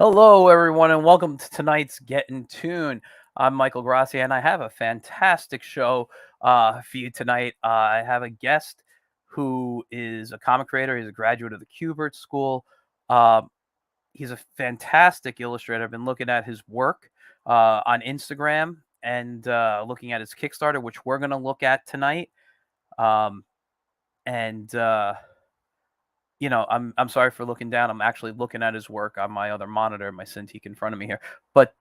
Hello, everyone, and welcome to tonight's Get in Tune. I'm Michael Grassi, and I have a fantastic show for you tonight. I have a guest who is a comic creator. He's a graduate of the Kubert School. Uh, he's a fantastic illustrator. I've been looking at his work on Instagram and looking at his Kickstarter, which we're going to look at tonight. Um, and I'm sorry for looking down. I'm actually looking at his work on my other monitor, my Cintiq in front of me here. But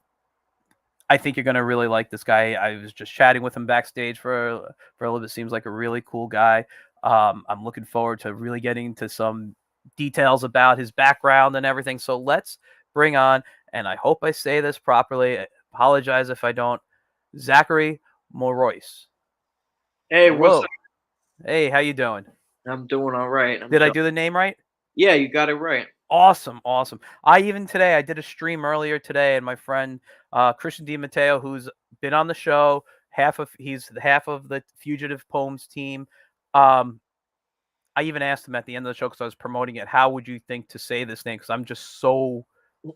I think you're gonna really like this guy. I was just chatting with him backstage for a little bit. Seems like a really cool guy. I'm looking forward to really getting into some details about his background and everything. So let's bring on, and I hope I say this properly. I apologize if I don't. Zackary Marois. Hey, what's up? Hello. Hey, how you doing? I'm doing all right. Did I do the name right? Yeah, you got it right. Awesome, awesome. I did a stream earlier today, and my friend Christian DiMatteo, who's been on the show, he's half of the Fugitive Poems team. Um, I even asked him at the end of the show because I was promoting it. How would you think to say this name? Because I'm just so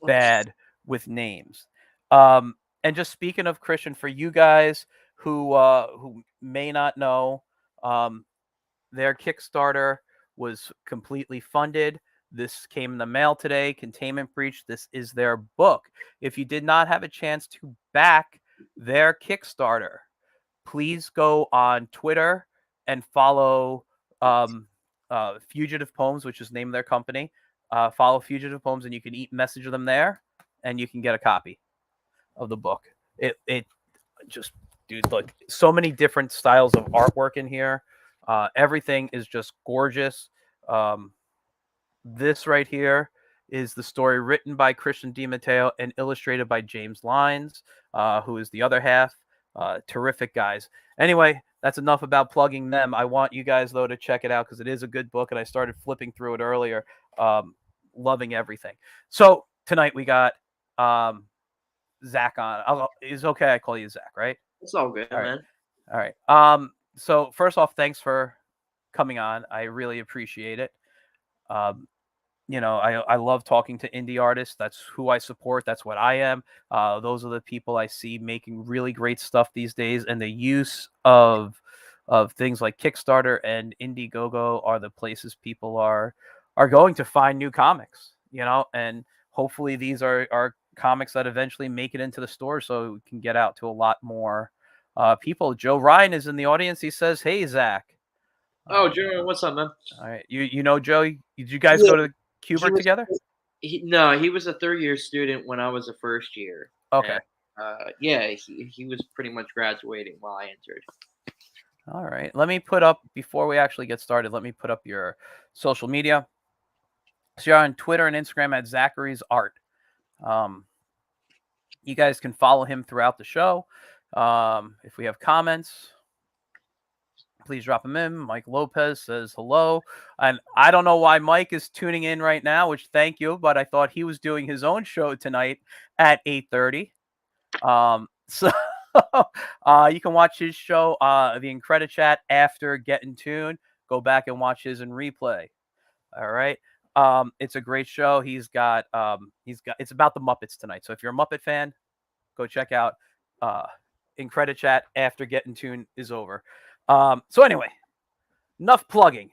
bad with names. And just speaking of Christian, for you guys who may not know, um, their Kickstarter was completely funded. This came in the mail today, Containment Breach. This is their book. If you did not have a chance to back their Kickstarter, please go on Twitter and follow Fugitive Poems, which is the name of their company. Follow Fugitive Poems, and you can message them there, and you can get a copy of the book. It just, dude, like, so many different styles of artwork in here. Everything is just gorgeous. This right here is the story written by Christian DiMatteo and illustrated by James Lyons, who is the other half. Terrific guys. Anyway, that's enough about plugging them. I want you guys, though, to check it out because it is a good book, and I started flipping through it earlier. Loving everything. So tonight we got Zach on. It's okay I call you Zach, right? It's all good, All right. man. All right. So first off, thanks for coming on. I really appreciate it. Um, I love talking to indie artists. That's who I support. That's what I am. Those are the people I see making really great stuff these days. And the use of things like Kickstarter and Indiegogo are the places people are going to find new comics. And hopefully these are comics that eventually make it into the store, so we can get out to a lot more people. Joe Ryan is in the audience. He says, "Hey, Zach." Oh, Jeremy, what's up, man? All right, you know Joe. Did you guys Yeah, go to he Kubert was. together? He was a third-year student when I was a first year, Okay. and yeah, he was pretty much graduating while I entered. All right. Let me put up, before we actually get started, let me put up your social media. So you're on Twitter and Instagram at Zackary's Art. You guys can follow him throughout the show. If we have comments, please drop them in. Mike Lopez says hello. And I don't know why Mike is tuning in right now, which thank you, but I thought he was doing his own show tonight at 8:30. So you can watch his show, the In Credit Chat, after Get in Tune. Go back and watch his in replay. All right. It's a great show. He's got it's about the Muppets tonight. So if you're a Muppet fan, go check out In Credit Chat after Get in Tune is over. So anyway, enough plugging.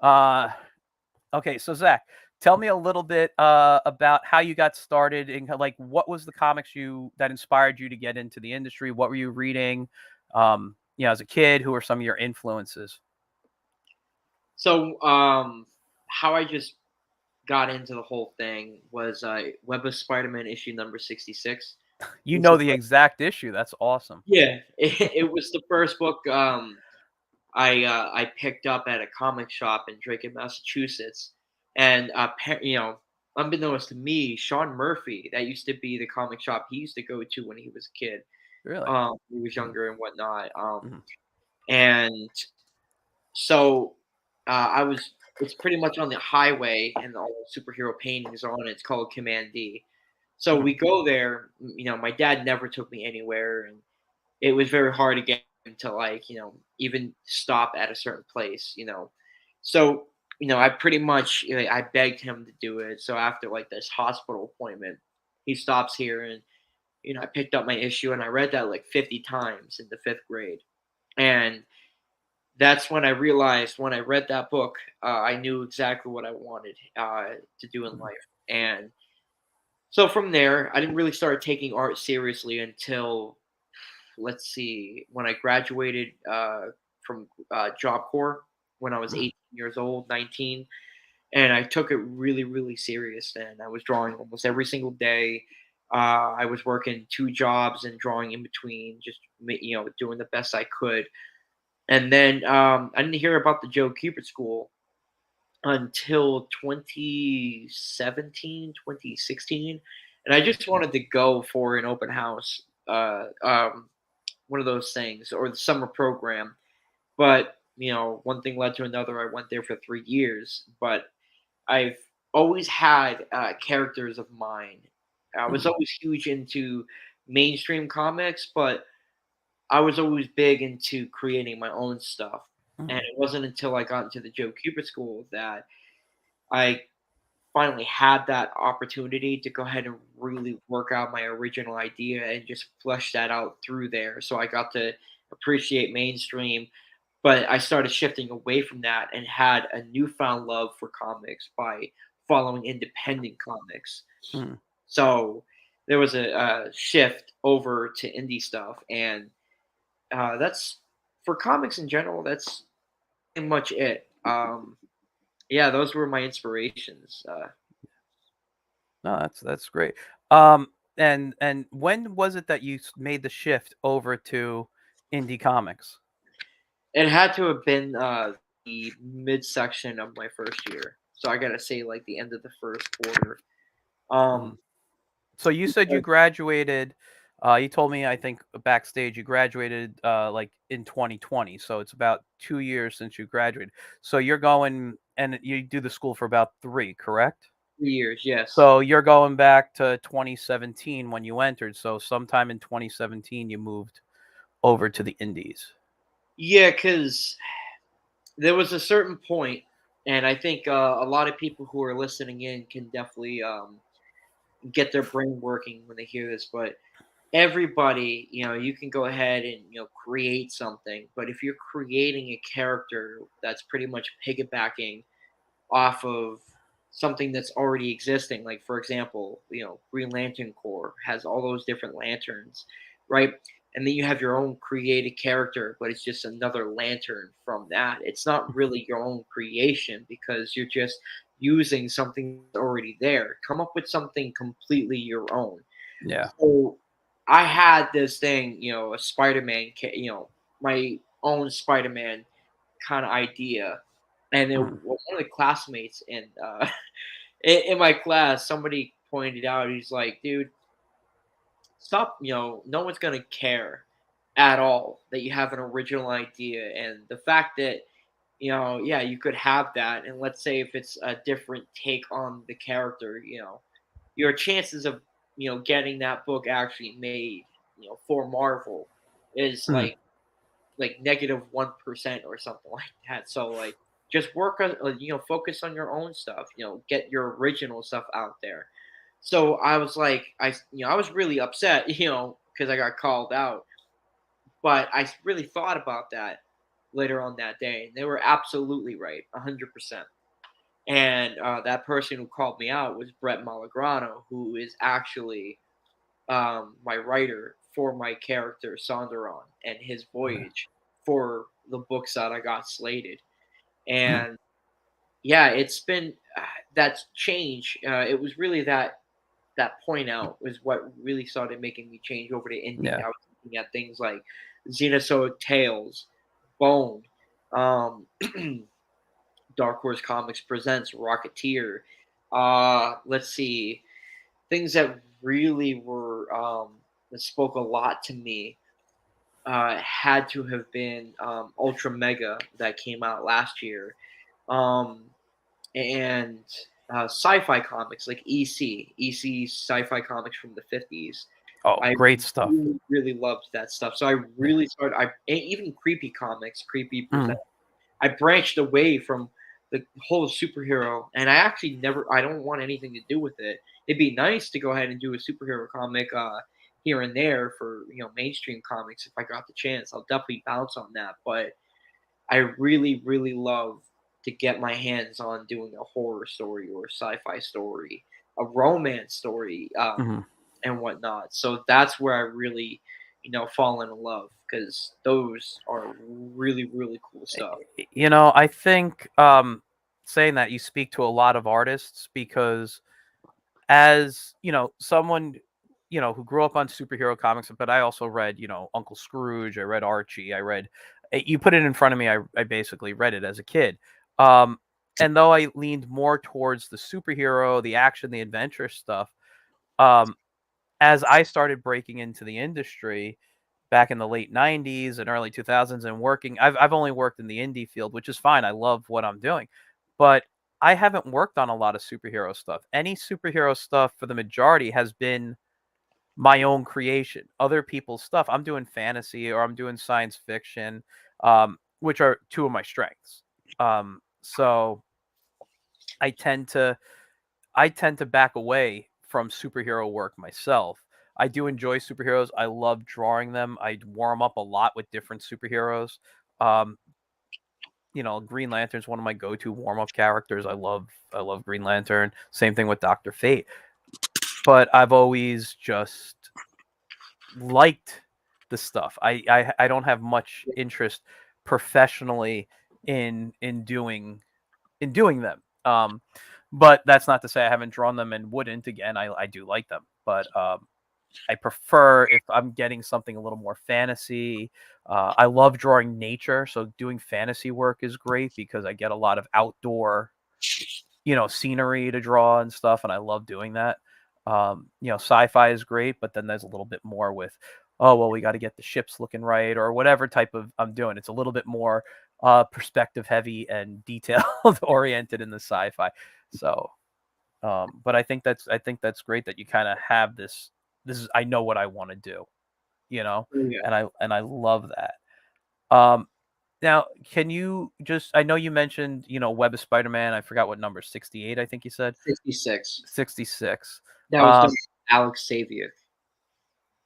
Okay, so Zach, tell me a little bit about how you got started and like what was the comics that inspired you to get into the industry? What were you reading? As a kid, who were some of your influences? So, how I just got into the whole thing was Web of Spider-Man issue number 66. You It's know the the first, exact issue. That's awesome. yeah, it was the first book I picked up at a comic shop in Drake, Massachusetts, and unbeknownst to me, Sean Murphy, that used to be the comic shop he used to go to when he was a kid. Really? He was younger and whatnot. Mhm. And so I was. It's pretty much on the highway, and all the superhero paintings are on it. It's called Command D. So Mhm. we go there. My dad never took me anywhere, and it was very hard to get him to even stop at a certain place. So I pretty much I begged him to do it. So after like this hospital appointment, he stops here and I picked up my issue and I read that like 50 times in the 5th grade. And that's when I realized when I read that book, I knew exactly what I wanted to do in Mm, life. And so from there, I didn't really start taking art seriously until, let's see, when I graduated from Job Corps when I was mm, 18 years old, 19. And I took it really, really serious. And I was drawing almost every single day. I was working 2 jobs and drawing in between, just doing the best I could. And then I didn't hear about the Joe Cupid School until 2017, 2016, and I just wanted to go for an open house, one of those things, or the summer program. But one thing led to another. I went there for 3 years, but I've always had characters of mine. I was mm, always huge into mainstream comics, but I was always big into creating my own stuff. And mm, it wasn't until I got into the Joe Cupid School that I finally had that opportunity to go ahead and really work out my original idea and just flesh that out through there. So I got to appreciate mainstream, but I started shifting away from that and had a newfound love for comics by following independent comics. mm. So there was a shift over to indie stuff, and that's for comics in general. That's pretty much it. Yeah, those were my inspirations. No, that's great. Um, and when was it that you made the shift over to indie comics? It had to have been the midsection of my first year, so I gotta say like the end of the first quarter. Mm. Um, So you said you graduated. You told me, I think, backstage you graduated like in 2020. So it's about 2 years since you graduated. So you're going and you do the school for about three, correct? 3 years, yes. So you're going back to 2017 when you entered. So sometime in 2017 you moved over to the Indies. Yeah, because there was a certain point, and I think a lot of people who are listening in can definitely get their brain working when they hear this. But everybody, you can go ahead and create something, but if you're creating a character that's pretty much piggybacking off of something that's already existing. Like for example, Green Lantern Corps has all those different lanterns, right? And then you have your own created character, but it's just another lantern from that. It's not really your own creation because you're just using something that's already there. Come up with something completely your own. Yeah. So I had this thing, a Spider-Man, my own Spider-Man kind of idea. And then Mm, one of the classmates in my class, somebody pointed out, he's like, dude, stop, no one's gonna care at all that you have an original idea. And the fact that, yeah, you could have that, and let's say if it's a different take on the character, your chances of getting that book actually made, for Marvel is mm, like -1% or something like that. So like just work on focus on your own stuff, get your original stuff out there. So I was like I was really upset, because I got called out, but I really thought about that later on that day, and they were absolutely right, 100%. And that person who called me out was Brett Malagrano, who is actually my writer for my character Sonderon and his okay. voyage for the books that I got slated. Mm, And yeah, it's been that change. It was really that point out was what really started making me change over to indie. yeah. I was looking at things like Xenosaur Tales, Bone, um, Dark Horse Comics presents Rocketeer. Let's see, things that really were that spoke a lot to me had to have been Ultra Mega that came out last year, um, and sci-fi comics like EC sci-fi comics from the 50s. Oh, I great stuff. really, really loved that stuff. So I Yeah. really started. Even creepy comics, creepy present. Mm, I branched away from the whole superhero, and I don't want anything to do with it. It'd be nice to go ahead and do a superhero comic here and there for mainstream comics if I got the chance. I'll definitely bounce on that, but I really really love to get my hands on doing a horror story or a sci-fi story, a romance story, Mhm. and whatnot. So that's where I really, fall in love because those are really, really cool stuff. I think saying that, you speak to a lot of artists, because as someone who grew up on superhero comics, but I also read Uncle Scrooge, I read Archie, I read you put it in front of me, I basically read it as a kid. um and though I leaned more towards the superhero, the action, the adventure stuff, um as I started breaking into the industry back in the late 90s and early 2000s and working, I've only worked in the indie field, which is fine. I love what I'm doing. But I haven't worked on a lot of superhero stuff. Any superhero stuff for the majority has been my own creation, other people's stuff. I'm doing fantasy or I'm doing science fiction, which are two of my strengths. So I tend to back away from superhero work myself. I do enjoy superheroes. I love drawing them. I warm up a lot with different superheroes. Um, Green Lantern's one of my go-to warm-up characters. I love Green Lantern. Same thing with Doctor Fate. But I've always just liked the stuff. I don't have much interest professionally in doing them. But that's not to say I haven't drawn them and wouldn't. Again, I do like them, but I prefer if I'm getting something a little more fantasy. I love drawing nature, so doing fantasy work is great because I get a lot of outdoor, scenery to draw and stuff, and I love doing that. Sci-fi is great, but then there's a little bit more with, oh well, we got to get the ships looking right or whatever type of I'm doing. It's a little bit more perspective heavy and detail oriented in the sci-fi. So, but I think that's great that you kind of have this. This is I know what I want to do, Yeah, and I love that. Um, Now, can you just? I know you mentioned Web of Spider-Man. I forgot what number, 68. I think you said 66. 66. That was done Um, by Alex Saviuk.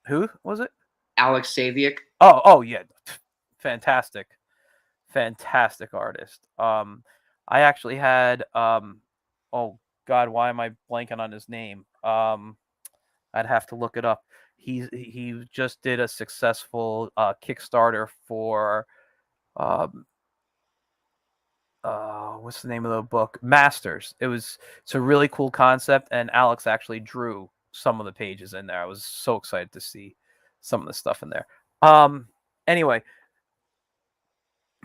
who was it? Alex Saviuk. Oh yeah, fantastic, fantastic artist. I actually had oh God, why am I blanking on his name? I'd have to look it up. He just did a successful Kickstarter for um what's the name of the book? Masters. It's a really cool concept, and Alex actually drew some of the pages in there. I was so excited to see some of the stuff in there. Anyway,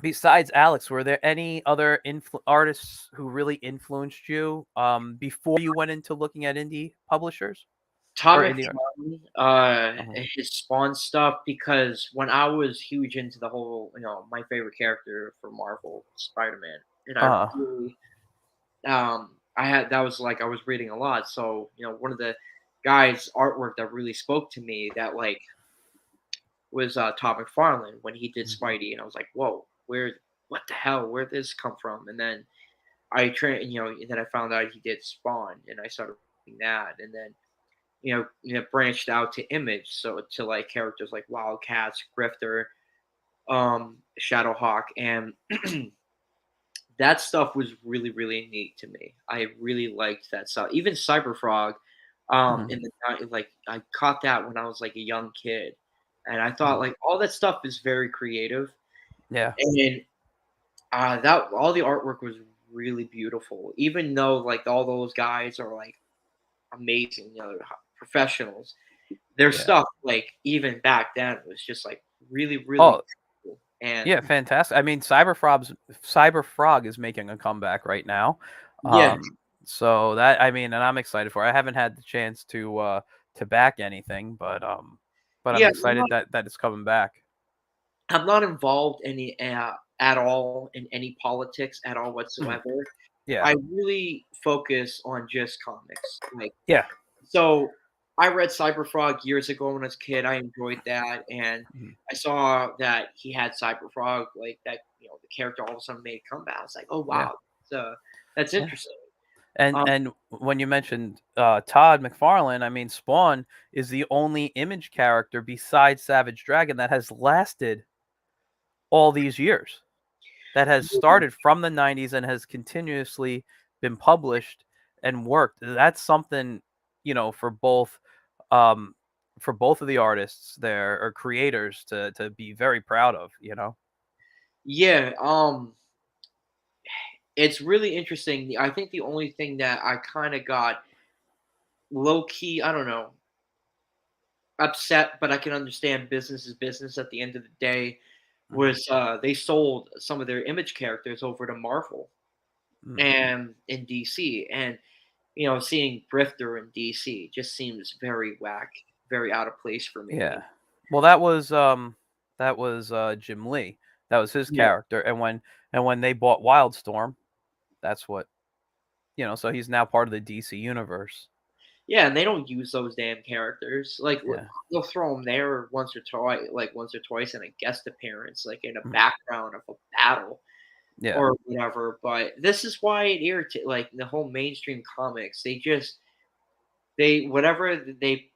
besides Alex, were there any other artists who really influenced you before you went into looking at indie publishers Todd or indie art? McFarlane, Uh-huh. his Spawn stuff, because when I was huge into the whole, my favorite character for Marvel, Spider-Man, and I Uh-huh. really, I had that was like I was reading a lot, so one of the guys' artwork that really spoke to me that was Todd McFarlane when he did Mhm. Spidey, and I was like, whoa, what the hell, where did this come from? And then and then I found out he did Spawn, and I started reading that, and then branched out to Image, so to like characters like Wildcats, Grifter, Shadowhawk, and that stuff was really really neat to me. I really liked that stuff. Even Cyberfrog, Mhm. in the like I caught that when I was like a young kid, and I thought Mhm. like all that stuff is very creative, Yeah. and that all the artwork was really beautiful. Even though like all those guys are like amazing, professionals, their Yeah. stuff, like, even back then was just, like, really, really Oh, cool, and yeah, fantastic. I mean, Cyberfrog is making a comeback right now. yeah, So that I mean, and I'm excited for it. I haven't had the chance to back anything, but I'm yeah, excited that it's coming back. I'm not involved at all in any politics at all Mhm. whatsoever. Yeah. I really focus on just comics, like, Yeah. so I read Cyberfrog years ago when I was a kid. I enjoyed that, and Mhm. I saw that he had Cyberfrog, like, that, the character all of a sudden made a comeback. I was like, "Oh, Yeah. wow." that's Yeah. interesting. And Um, and when you mentioned Todd McFarlane, I mean Spawn is the only Image character besides Savage Dragon that has lasted all these years. That has yeah, started from the 90s and has continuously been published and worked. That's something, for um both of the artists there or creators to be very proud of. yeah. It's really interesting. I think the only thing that I kind of got low key, I don't know, upset, but I can understand business is business at the end of the day, Mhm. was they sold some of their Image characters over to Marvel Mm. and in DC, and seeing Grifter in DC just seems very whack, very out of place for me. Yeah. Well, that was Jim Lee. That was his Yeah, character, and when they bought Wildstorm, that's what, so he's now part of the DC universe. yeah, and they don't use those damn characters. Like Yeah. they'll throw them there once or twice in a guest appearance, like in a Mhm. background of a battle Yeah. or whatever. But this is why it irritates, like the whole mainstream comics. They whatever they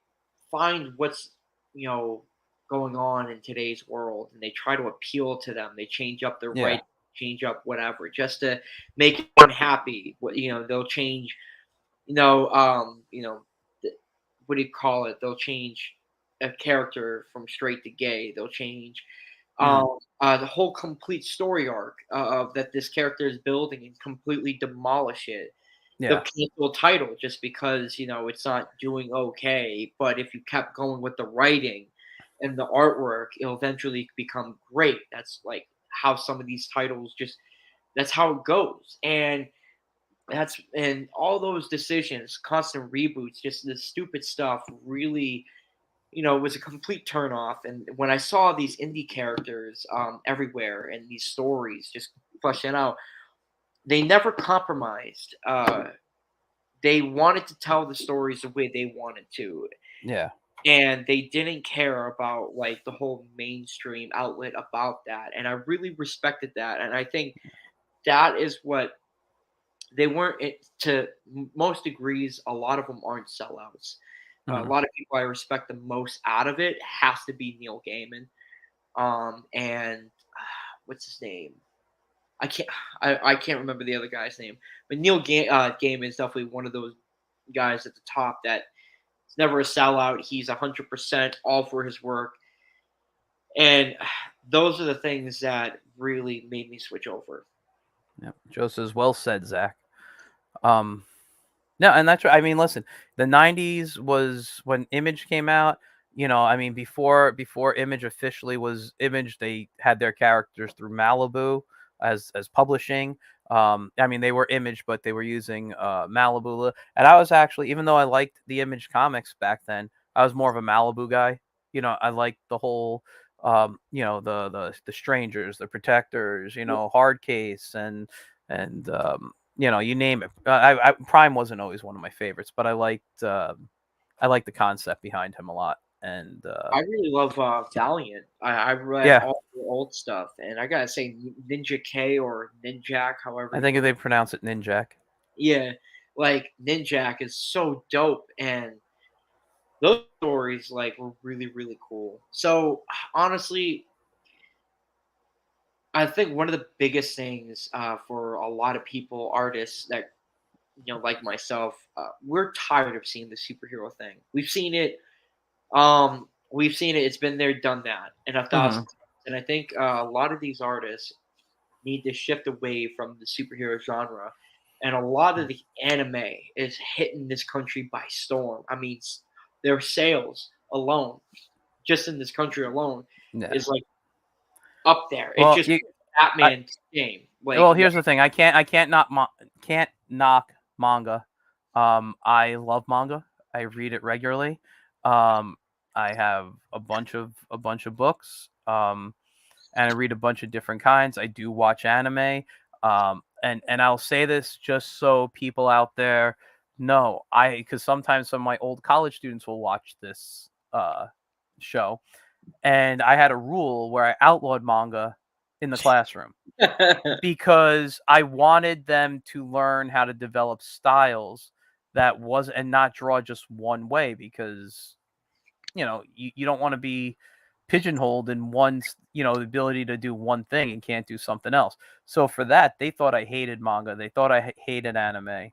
find what's you know going on in today's world, and they try to appeal to them. They change up their Yeah. right, change up whatever, just to make everyone happy. They'll change. You know, um, you know, th- what do you call it? They'll change a character from straight to gay. They'll change Mhm. the whole complete story arc of that this character is building and completely demolish it. They'll Yeah. cancel a title just because it's not doing okay. But if you kept going with the writing and the artwork, it'll eventually become great. That's like how some of these titles just that's how it goes. And all those decisions, constant reboots, just the stupid stuff really, was a complete turnoff. And when I saw these indie characters everywhere and these stories just fleshing out, they never compromised. They wanted to tell the stories the way they wanted to, Yeah. and they didn't care about like the whole mainstream outlet about that. And I really respected that, and I think that is what they weren't to most degrees. A lot of them aren't sellouts. A Mhm. lot of people I respect the most out of it has to be Neil Gaiman. And what's his name? I can't I can't remember the other guy's name, but Gaiman is definitely one of those guys at the top that it's never a sellout. He's 100% all for his work, and those are the things that really made me switch over. Yeah. Joe says, "Well said, Zach." Um, no, and that's right. I mean, listen, the '90s was when Image came out. I mean, before Image officially was Image, they had their characters through Malibu as publishing. I mean, they were Image, but they were using Malibu. And I was actually, even though I liked the Image comics back then, I was more of a Malibu guy. I liked the whole, the strangers, the protectors, hard case and you name it. Prime wasn't always one of my favorites, but I liked the concept behind him a lot. And I really love Valiant. I read yeah, all the old stuff, and I gotta say, Ninja K or Ninjak, however I you think want. they pronounce it Ninjak. Yeah, like Ninjak is so dope, and those stories like were really really cool. So honestly, I think one of the biggest things for a lot of people, artists that like myself, we're tired of seeing the superhero thing. We've seen it. It's been there, done that, and a thousand Hmm. times. And I think a lot of these artists need to shift away from the superhero genre. And a lot of the anime is hitting this country by storm. I mean, their sales alone, just in this country alone, Yeah. is like up there. It Well, just I, Batman game. Like, well, here's the thing. I can't knock manga. I love manga. I read it regularly. Um, I have a bunch of books. And I read a bunch of different kinds. I do watch anime. And I'll say this just so people out there know, because sometimes some of my old college students will watch this show, and I had a rule where I outlawed manga in the classroom because I wanted them to learn how to develop styles that was and not draw just one way because you don't want to be pigeonholed in the ability to do one thing and can't do something else. So for that, they thought I hated manga. They thought I hated anime.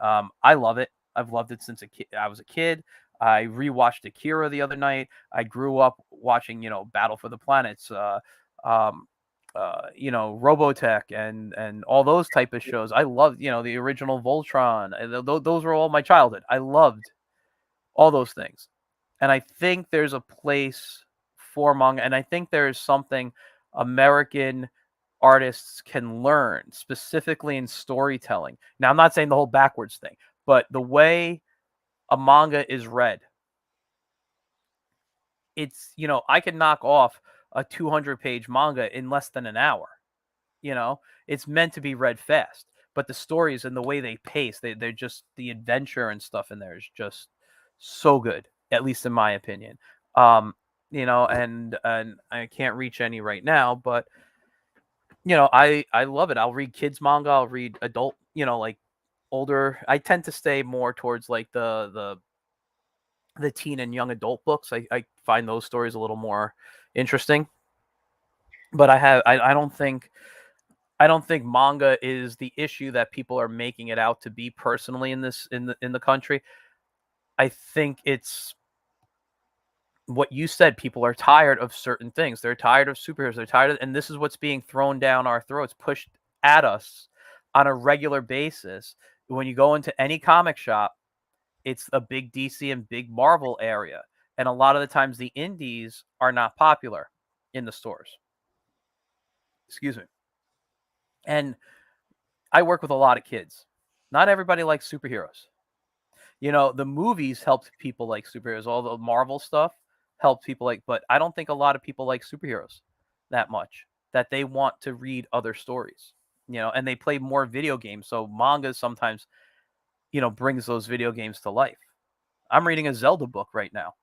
I love it. I've loved it since I was a kid. I rewatched Akira the other night. I grew up watching, Battle for the Planets, um, Robotech, and all those type of shows. I loved, the original Voltron. Those were all my childhood. I loved all those things, and I think there's a place for manga, and I think there is something American artists can learn specifically in storytelling. Now, I'm not saying the whole backwards thing, but the way a manga is read, I can knock off a 200-page manga in less than an hour. It's meant to be read fast, but the stories and the way they pace, they're just the adventure and stuff in there is just so good, at least in my opinion. And I can't reach any right now, but I love it. I'll read kids manga, I'll read adult, like older. I tend to stay more towards like the teen and young adult books. I find those stories a little more interesting. But I don't think manga is the issue that people are making it out to be personally in the country. I think it's what you said. People are tired of certain things. They're tired of superheroes. They're tired of, and this is what's being thrown down our throats, pushed at us on a regular basis. When you go into any comic shop, it's a big DC and big Marvel area. And a lot of the times the indies are not popular in the stores. Excuse me. And I work with a lot of kids. Not everybody likes superheroes. The movies helped people like superheroes. All the Marvel stuff helped people but I don't think a lot of people like superheroes that much, that they want to read other stories, and they play more video games. So manga sometimes, brings those video games to life. I'm reading a Zelda book right now.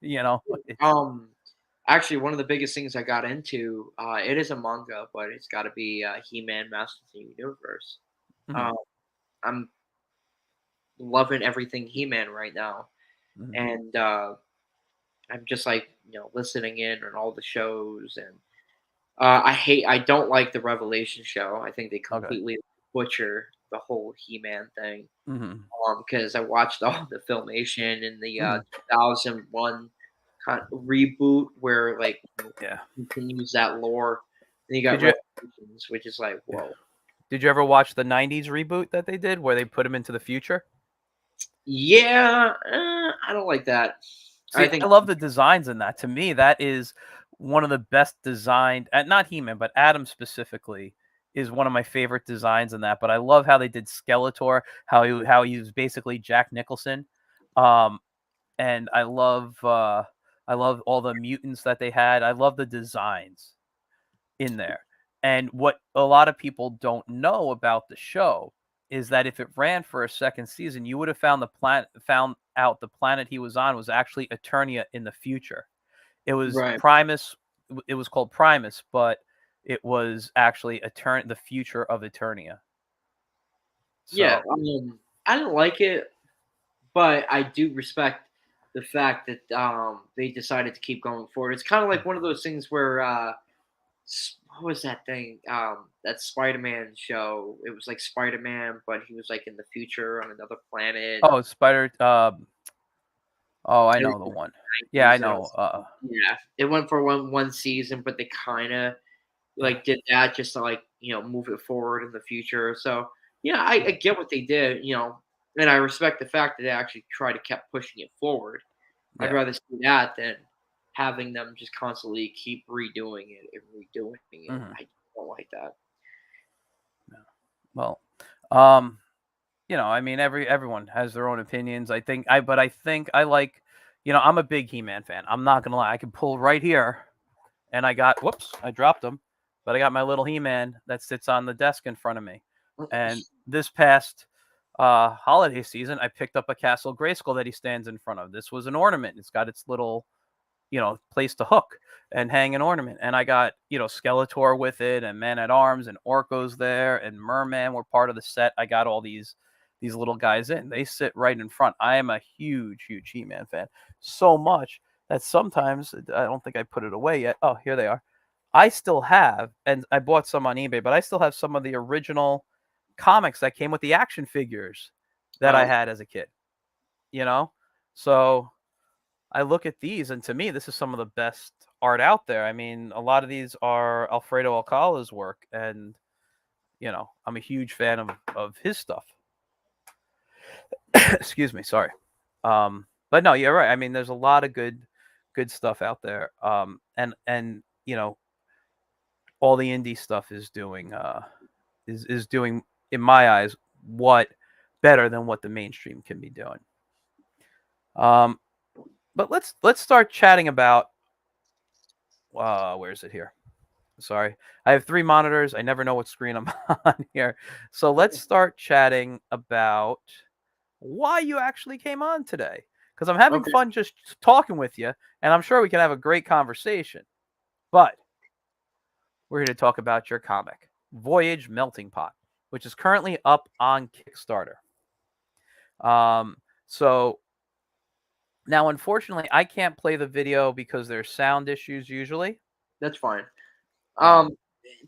It's, Actually, one of the biggest things I got into, it is a manga, but it's got to be He-Man Masters of the Universe. mhm, Um, I'm loving everything He-Man right now, mhm. and I'm just like listening in on all the shows, and I don't like the Revelation show. I think they Okay. completely butcher the whole He-Man thing. Mhm, Because I watched all the filmation in the mhm. 2001 reboot where like Yeah. continues that lore. Then you got Did you Revelations, which is like yeah. whoa. Did you ever watch the '90s reboot that they did where they put him into the future? Yeah, I don't like that. I See, I think love the designs in that. To me, that is one of the best designed, not He-Man, but Adam specifically is one of my favorite designs in that. But I love how they did Skeletor, how he was basically Jack Nicholson, um, and I love all the mutants that they had. I love the designs in there. And what a lot of people don't know about the show is that if it ran for a second season, you would have found out the planet he was on was actually Eternia in the future. It was right. Primus. It was called Primus, but it was actually the future of Eternia. Yeah, So, I don't like it, but I do respect the fact that they decided to keep going forward. It's kind of like one of those things where what was that thing? That Spider-Man show. It was like Spider-Man, but he was like in the future on another planet. oh, Spider. Oh, I It was know the in one. the Yeah, I 90s, know. yeah, it went for one season, but they kind of Yeah, like did that just to like move it forward in the future. So yeah, I get what they did, and I respect the fact that they actually tried to kept pushing it forward. I'd yeah. rather see that than having them just constantly keep redoing it and redoing it. Hmm. I don't like that. Well, um, I mean, everyone has their own opinions. But I think I like, I'm a big He-Man fan. I'm not gonna lie. I can pull right here, and whoops, I dropped him, but I got my little He-Man that sits on the desk in front of me. And this past holiday season, I picked up a Castle Grayskull that he stands in front of. This was an ornament. It's got its little place to hook and hang an ornament. And I got, Skeletor with it, and Man at Arms, and Orko's there, and Merman were part of the set. I got all these little guys in. They sit right in front. I am a huge, huge He-Man fan. So much that sometimes I don't think I put it away yet. Oh, here they are. I still have, and I bought some on eBay, but I still have some of the original comics that came with the action figures that I Oh, had as a kid. So I look at these, and to me, this is some of the best art out there. I mean, a lot of these are Alfredo Alcala's work, and I'm a huge fan of his stuff. Excuse me, sorry. But no, you're right. I mean, there's a lot of good stuff out there. And all the indie stuff is doing, in my eyes, what better than what the mainstream can be doing. But let's start chatting about where is it here? Sorry. I have 3 monitors. I never know what screen I'm on here. So let's start chatting about why you actually came on today. Because I'm having okay. fun just talking with you, and I'm sure we can have a great conversation. But we're here to talk about your comic, Voyage Melting Pot, which is currently up on Kickstarter. So now, unfortunately, I can't play the video because there's sound issues usually. That's fine. Um,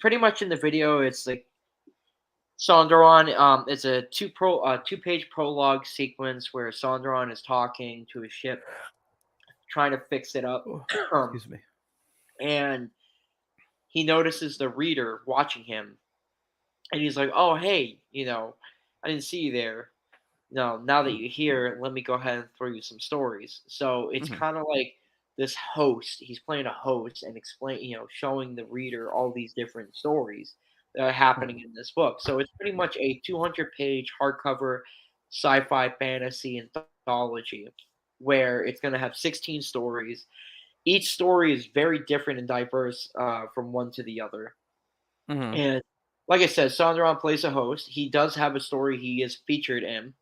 Pretty much in the video, it's like Sonderon. It's a two-page prologue sequence where Sonderon is talking to his ship, trying to fix it up, oh, um, excuse me. and he notices the reader watching him, and he's like, "Oh, hey, I didn't see you there. No, now that Mm, you're here, let me go ahead and throw you some stories." So it's mhm, kind of like this host. He's playing a host and showing the reader all these different stories that are happening mhm, in this book. So it's pretty much a 200-page hardcover sci-fi fantasy anthology where it's going to have 16 stories. Each story is very different and diverse from one to the other. mhm, And like I said, Sondheim plays a host. He does have a story he is featured in.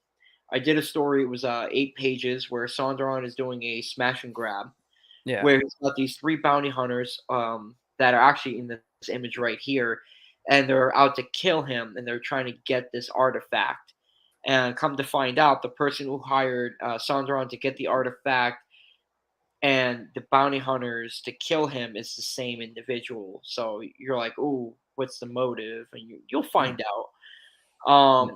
I did a story. It was 8 pages where Sondheim is doing a smash and grab, yeah. where he's got these 3 bounty hunters that are actually in this image right here, and they're out to kill him, and they're trying to get this artifact. And come to find out, the person who hired Sondheim to get the artifact and the bounty hunters to kill him is the same individual. So you're like, "Ooh, what's the motive?" And you'll Mm, find out. yeah.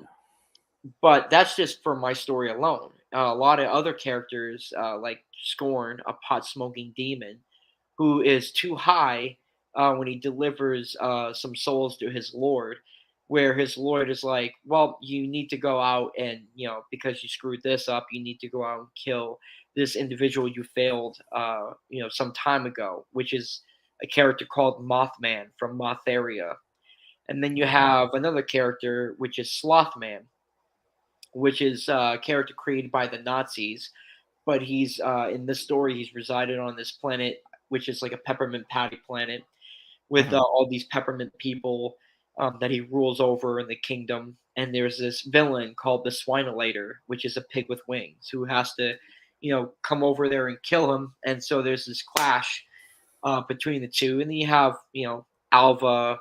But that's just for my story alone. A lot of other characters, like Scorn, a pot smoking demon, who is too high when he delivers some souls to his lord, where his lord is like, "Well, you need to go out and because you screwed this up, you need to go out and kill this individual you failed, some time ago," which is a character called Mothman from Motheria. And then you Okay. have another character, which is Slothman, which is a character created by the Nazis. But he's in this story, he's resided on this planet, which is like a peppermint patty planet, with Mhm, all these peppermint people that he rules over in the kingdom. And there's this villain called the Swinelator, which is a pig with wings, who has to, come over there and kill him. And so there's this clash between the two. And then you have, Alva,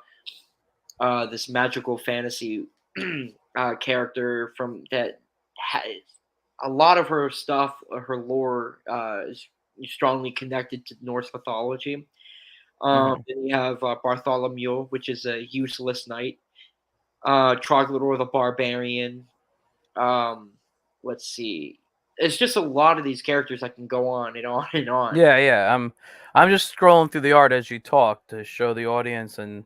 this magical fantasy character from that has a lot of her stuff, her lore is strongly connected to Norse mythology. mhm. Then you have Bartholomew, which is a useless knight. Troglodyte the Barbarian. Um, let's see. It's just a lot of these characters I can go on and on and on. Yeah, yeah. I'm just scrolling through the art as you talk to show the audience, and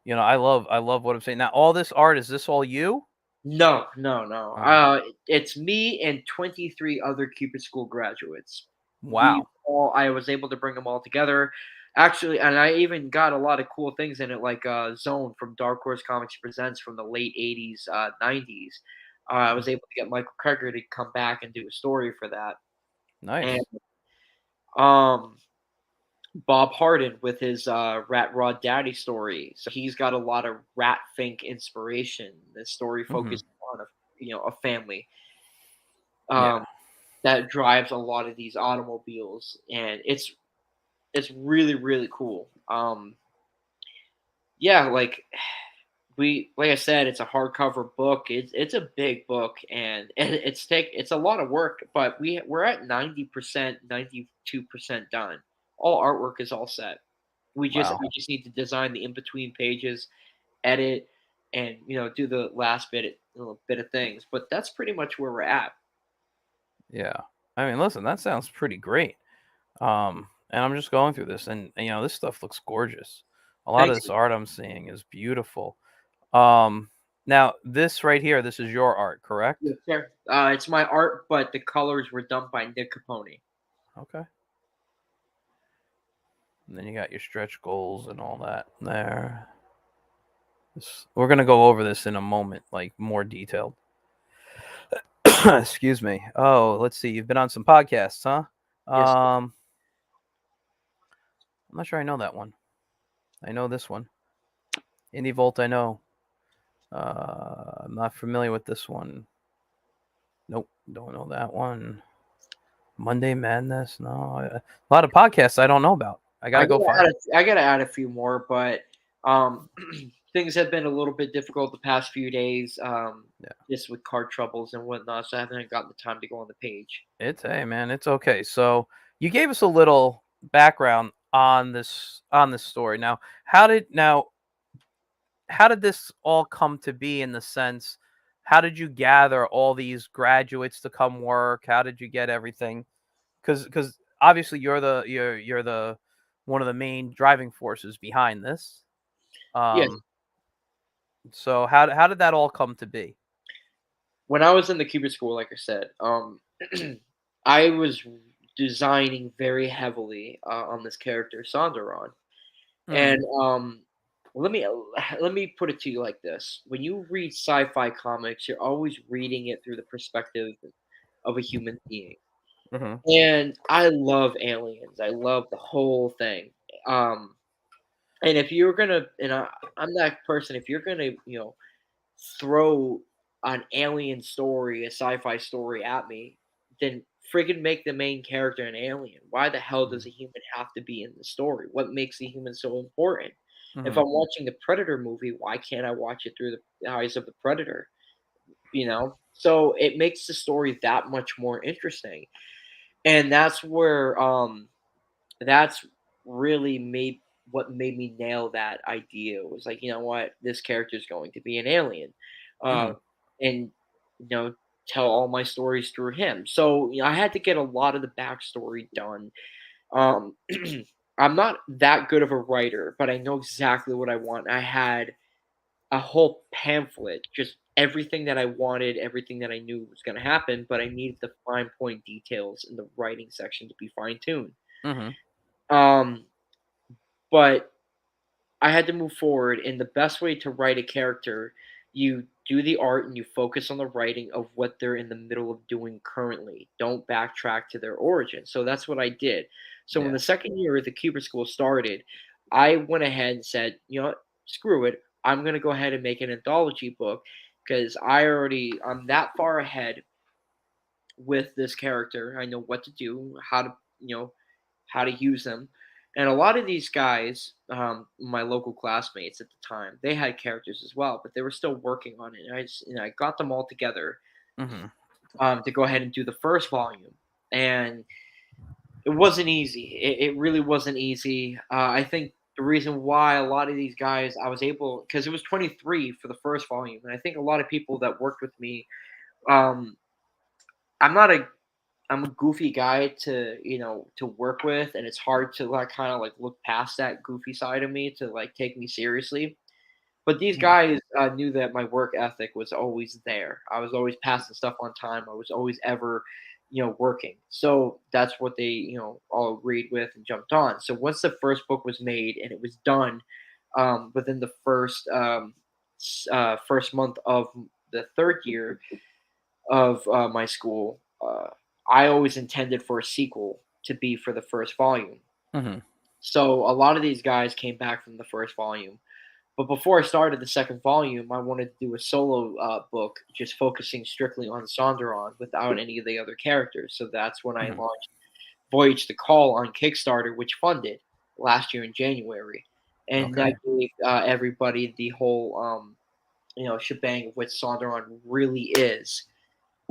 I love what I'm saying. Now, all this art, is this all you? No, no, no. Oh, It's me and 23 other Cupid School graduates. We wow. all I was able to bring them all together. Actually, and I even got a lot of cool things in it, like Zone from Dark Horse Comics Presents from the late 80s, 90s. I Mm, was able to get Michael Kreger to come back and do a story for that. And nice. um, Bob Harden with his Rat Rod Daddy story. So he's got a lot of Rat Fink inspiration. This story Mhm. focuses on a family Yeah. um, that drives a lot of these automobiles, and it's it's really really cool. Yeah, like I said, it's a hardcover book. It's a big book, and it's a lot of work. But we're at 90%, 92% done. All artwork is all set. Wow. We just need to design the in between pages, edit, and do the last little bit of things. But that's pretty much where we're at. Yeah. I mean, listen, that sounds pretty great. And I'm just going through this, and this stuff looks gorgeous. A lot of Thanks. this art I'm seeing is beautiful. Um, Now this right here, this is your art, correct? Yes, sir. It's my art, but the colors were done by Nick Capone. Okay. And then you got your stretch goals and all that there. We're gonna go over this in a moment, like more detailed. Excuse me. Oh, let's see. You've been on some podcasts, huh? Yes. I'm not sure I know that one. I know this one. Indie Volt, I know. I'm not familiar with this one. Nope, don't know that one. Monday Madness, no. A lot of podcasts I don't know about. I gotta go find. I gotta add a few more, but things have been a little bit difficult the past few days, Yeah, just with car troubles and whatnot. So I haven't gotten the time to go on the page. it's hey man, it's okay. So you gave us a little background on this story. How did this all come to be in the sense? How did you gather all these graduates to come work? How did you get everything? Because obviously you're the one of the main driving forces behind this. Yes, Um, so how did that all come to be? when I was in the Cuba school, like I said, I was designing very heavily on this character Sandaron, Hmm. and let me let me put it to you like this: when you read sci-fi comics, you're always reading it through the perspective of a human being. Hmm. And I love aliens. I love the whole thing. Um, and if you're gonna, and I'm that person. If you're gonna, throw an alien story, a sci-fi story at me, then friggin' make the main character an alien. Why the hell does a human have to be in the story? What makes the human so important? If Hmm. I'm watching the Predator movie, why can't I watch it through the eyes of the Predator? So it makes the story that much more interesting, and that's really made what made me nail that idea. It was like, you know what, this character is going to be an alien, uh, Hmm. and you know, tell all my stories through him. So I had to get a lot of the backstory done. Um, I'm not that good of a writer, but I know exactly what I want. I had a whole pamphlet, just everything that I wanted, everything that I knew was going to happen, but I needed the fine point details in the writing section to be fine tuned. Hmm. Um, but I had to move forward, and the best way to write a character, you do the art and you focus on the writing of what they're in the middle of doing currently. Don't backtrack to their origin. So that's what I did. So when Yeah. the second year of the Cuba School started, I went ahead and said, you know what, screw it. I'm gonna go ahead and make an anthology book because I'm that far ahead with this character. I know what to do, how to use them. And a lot of these guys, my local classmates at the time, they had characters as well, but they were still working on it. And I got them all together Hmm. to go ahead and do the first volume, and it wasn't easy. It really wasn't easy. I think the reason why a lot of these guys I was able, because it was 23 for the first volume, and I think a lot of people that worked with me, um, I'm not a I'm a goofy guy to work with, and it's hard to like kind of like look past that goofy side of me to like take me seriously. But these Hmm. guys knew that my work ethic was always there. I was always passing stuff on time. I was always ever, working. So that's what they all agreed with and jumped on. So once the first book was made and it was done, within the first month of the third year of my school, I always intended for a sequel to be for the first volume. Hmm. So a lot of these guys came back from the first volume. But before I started the second volume, I wanted to do a solo book, just focusing strictly on Sonderon without any of the other characters. So that's when I Hmm. launched Voyage the Call on Kickstarter, which funded last year in January, and that Okay. gave everybody the whole shebang of what Sonderon really is.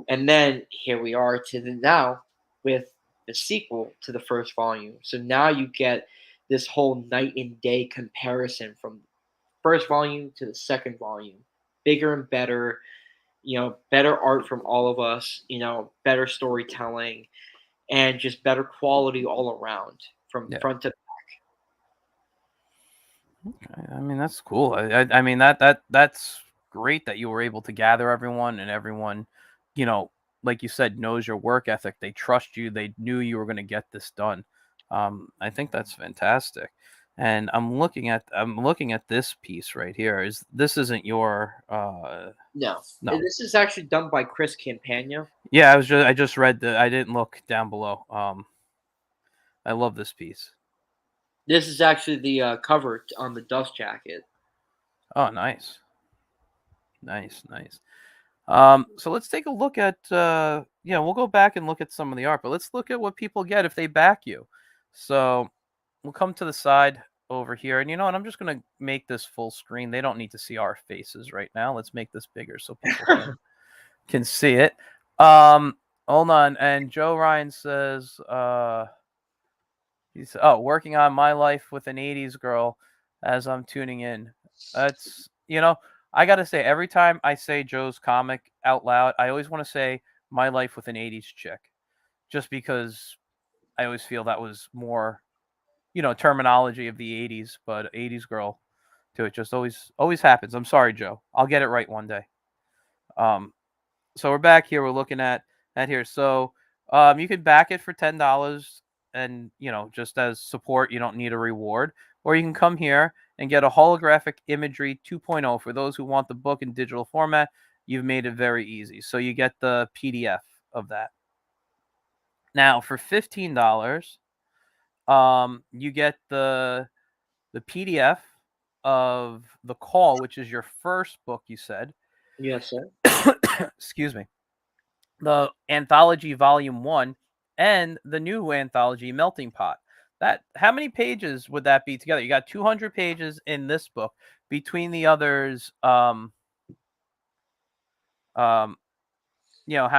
And then here we are to the now with the sequel to the first volume. So now you get this whole night and day comparison from first volume to the second volume. Bigger and better, better art from all of us, better storytelling, and just better quality all around from Yeah. front to I mean, that's cool. I mean that's great that you were able to gather everyone, and everyone, you know, like you said, knows your work ethic. They trust you. They knew you were going to get this done. I think that's fantastic. And I'm looking at this piece right here. This isn't your no. no. This is actually done by Chris Campagna. Yeah, I just read I didn't look down below. I love this piece. This is actually the cover on the dust jacket. Oh, nice. Nice, nice. So let's take a look at we'll go back and look at some of the art, but let's look at what people get if they back you. So we'll come to the side over here, and you know what? I'm just gonna make this full screen. They don't need to see our faces right now. Let's make this bigger so people can see it. Hold on. And Joe Ryan says, he's working on my life with an '80s girl as I'm tuning in. That's I gotta say, every time I say Joe's comic out loud, I always want to say my life with an '80s chick, just because I always feel that was more, terminology of the '80s, but '80s girl to it just always happens. I'm sorry, Joe. I'll get it right one day. Um, so we're back here. We're looking at here. So you can back it for $10, and just as support. You don't need a reward, or you can come here and get a holographic imagery 2.0 for those who want the book in digital format. You've made it very easy. So you get the PDF of that. Now for $15, you get the PDF of The Call, which is your first book. You said, Yes, sir. excuse me, the anthology volume 1, and the new anthology Melting Pot. That How many pages would that be together? You got 200 pages in this book. Between the others, um how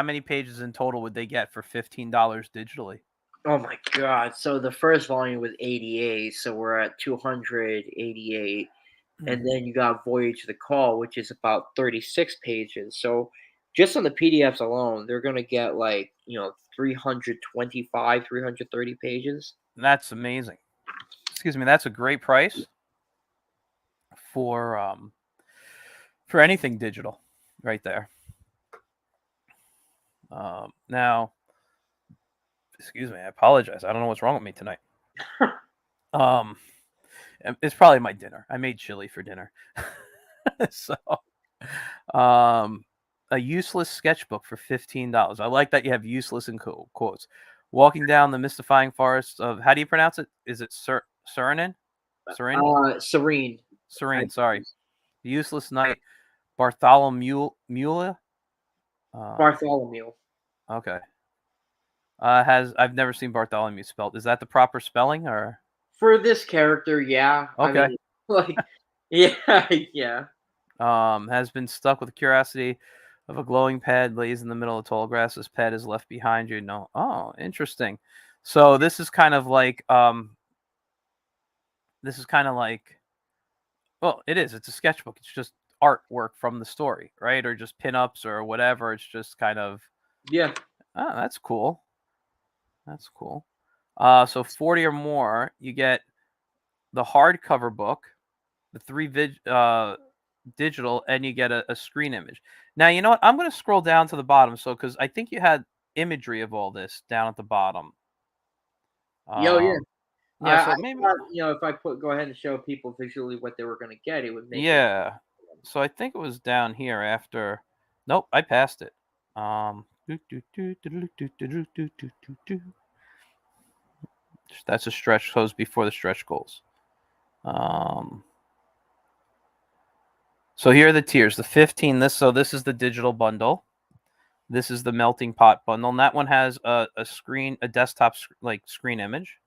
many pages in total would they get for $15 digitally? Oh my god. So the first volume was 88, so we're at 288. And then you got Voyage the Call, which is about 36 pages. So just on the PDFs alone, they're going to get 325, 330 pages. That's amazing. Excuse me, that's a great price for anything digital right there. Now, excuse me, I apologize. I don't know what's wrong with me tonight. Um, it's probably my dinner. I made chili for dinner. So, um, a useless sketchbook for $15. I like that you have useless in quotes. Walking down the mystifying forest of, how do you pronounce it? Is it Suriname? Serene. Serene. Sorry. The Useless Night. Bartholomew Mula. Bartholomew. Okay. I've never seen Bartholomew spelled. Is that the proper spelling, or? For this character, yeah. Okay. I mean, yeah, yeah. Has been stuck with the curiosity of a glowing pad lays in the middle of tall grass. This pad is left behind you. No. Oh, interesting. So this is kind of like well, it is. It's a sketchbook. It's just artwork from the story, right? Or just pinups or whatever. It's just kind of, Yeah. oh, that's cool. That's cool. So 40 or more, you get the hardcover book, the digital, and you get a screen image. Now, you know what? I'm going to scroll down to the bottom, because I think you had imagery of all this down at the bottom. Yo, yeah. Yeah, I so maybe, thought, if I go ahead and show people visually what they were going to get, it would make it. yeah. So I think it was down here after. Nope, I passed it. That's a stretch goes before the stretch goals. So here are the tiers. The 15. This is the digital bundle. This is the Melting Pot bundle, and that one has a desktop screen image.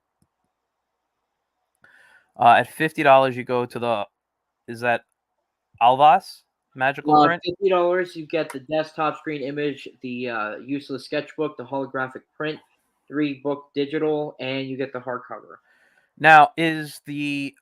At $50, you go to the, is that Alvas magical print? $50, you get the desktop screen image, the useless sketchbook, the holographic print, 3-book digital, and you get the hardcover. Now, is the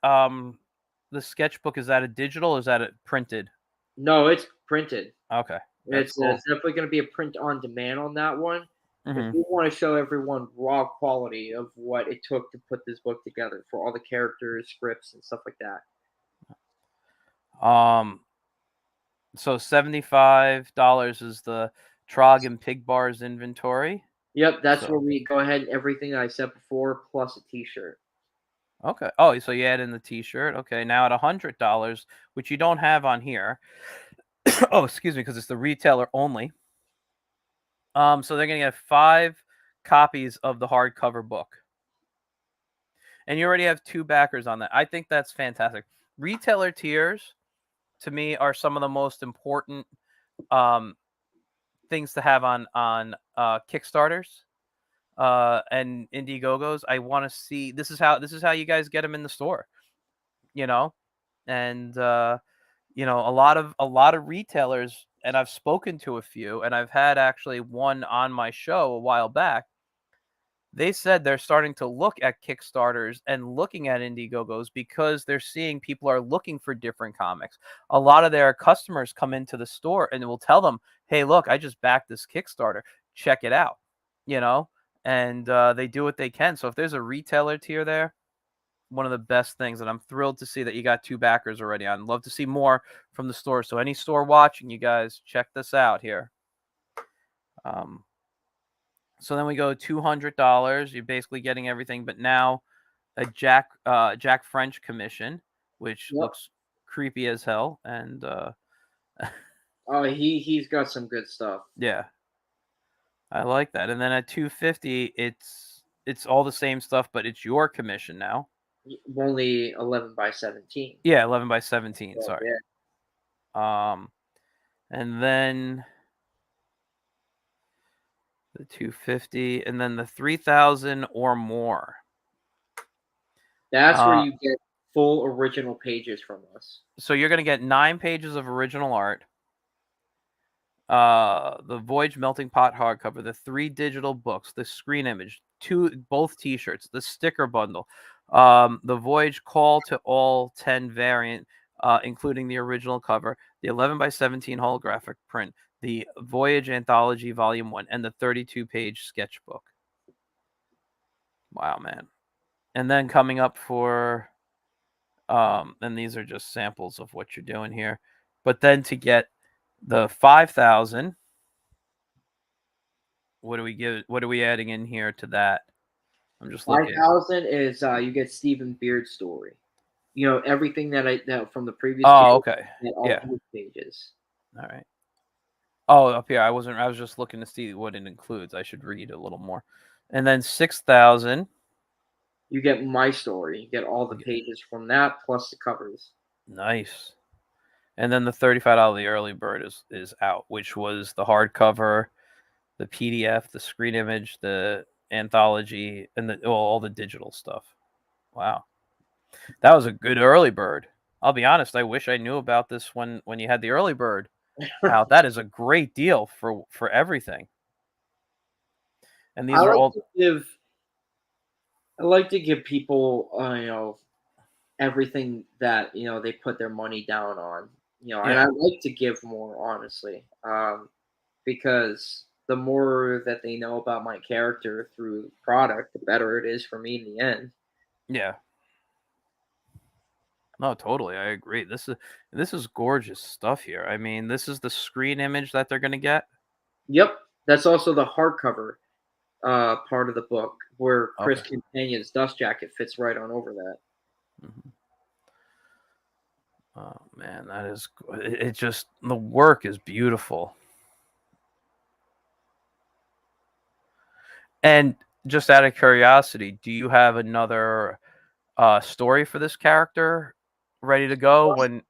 sketchbook, is that a digital or is that a printed? No, it's printed. Okay, that's cool. It's definitely going to be a print on demand on that one. Because Mm-hmm. we want to show everyone raw quality of what it took to put this book together for all the characters, scripts, and stuff like that. So $75 is the Trog and Pig Bars inventory. Yep, that's So where we go ahead and everything that I said before, plus a T-shirt. okay. Oh, so you add in the T-shirt. Okay, now at $100, which you don't have on here. Oh, excuse me, because it's the retailer only. So they're gonna get 5 copies of the hardcover book, and you already have 2 backers on that. I think that's fantastic. Retailer tiers, to me, are some of the most important things to have on Kickstarters and Indiegogos. I want to see, this is how you guys get them in the store, and a lot of retailers, and I've spoken to a few, and I've had actually one on my show a while back. They said they're starting to look at Kickstarters and looking at Indiegogos because they're seeing people are looking for different comics. A lot of their customers come into the store and will tell them, "Hey, look, I just backed this Kickstarter. Check it out." And they do what they can. So if there's a retailer tier there, one of the best things, and I'm thrilled to see that you got 2 backers already on. Love to see more from the store. So any store watching, you guys check this out here. So then we go $200. You're basically getting everything, but now a Jack French commission, which Yep. looks creepy as hell, and Oh, he's got some good stuff. yeah, I like that. And then at $250, it's all the same stuff, but it's your commission now. Only 11 by 17. Yeah, 11 by 17. So, Sorry. yeah. And then the 250, and then the 3,000 or more. That's where you get full original pages from us. So you're going to get 9 pages of original art, the Voyage Melting Pot hardcover, the 3 digital books, the screen image, both T-shirts, the sticker bundle, the Voyage Call to All 10 variant, including the original cover, the 11 by 17 holographic print, the Voyage Anthology Volume 1, and the 32-page sketchbook. Wow, man. And then coming up for, and these are just samples of what you're doing here, but then to get the 5,000, what are we adding in here to that? I'm just looking. 5,000 is you get Stephen Beard's story. Everything that from the previous. Oh, okay. Yeah. 8 pages. All right. Oh, up here. I was just looking to see what it includes. I should read a little more. And then 6,000. You get my story. You get all the pages from that plus the covers. Nice. And then the $35 the early bird is out, which was the hardcover, the PDF, the screen image, the anthology, and all the digital stuff. Wow. That was a good early bird. I'll be honest, I wish I knew about this when you had the early bird out. That is a great deal for everything. And these are all. I like to give people, everything that they put their money down on. And I like to give more, honestly, because the more that they know about my character through the product, the better it is for me in the end. Yeah. No, totally. I agree. This is gorgeous stuff here. I mean, this is the screen image that they're going to get. Yep. That's also the hardcover part of the book where Chris Companion's dust jacket fits right on over that. Mm-hmm. Oh, man, that is... It just... The work is beautiful. And just out of curiosity, do you have another story for this character ready to go when...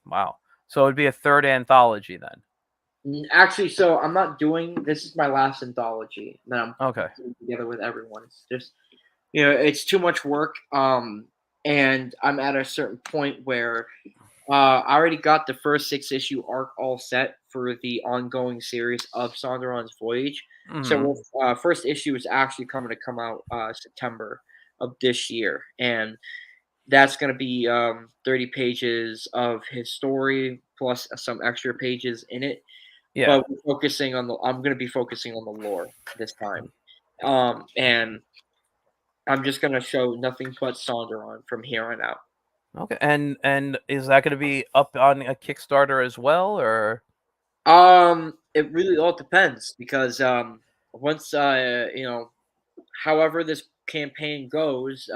Wow. So it'd be a 3rd anthology then. Actually, so I'm not doing this is my last anthology that I'm Okay. putting together with everyone. It's just it's too much work. And I'm at a certain point where I already got the first 6 issue arc all set for the ongoing series of Sonderon's Voyage. Hmm. So first issue is actually coming to come out September of this year, and that's going to be 30 pages of his story plus some extra pages in it. Yeah. But I'm going to be focusing on the lore this time, and I'm just going to show nothing but Sonderon from here on out. Okay. And is that going to be up on a Kickstarter as well, or? It really all depends because once however this campaign goes,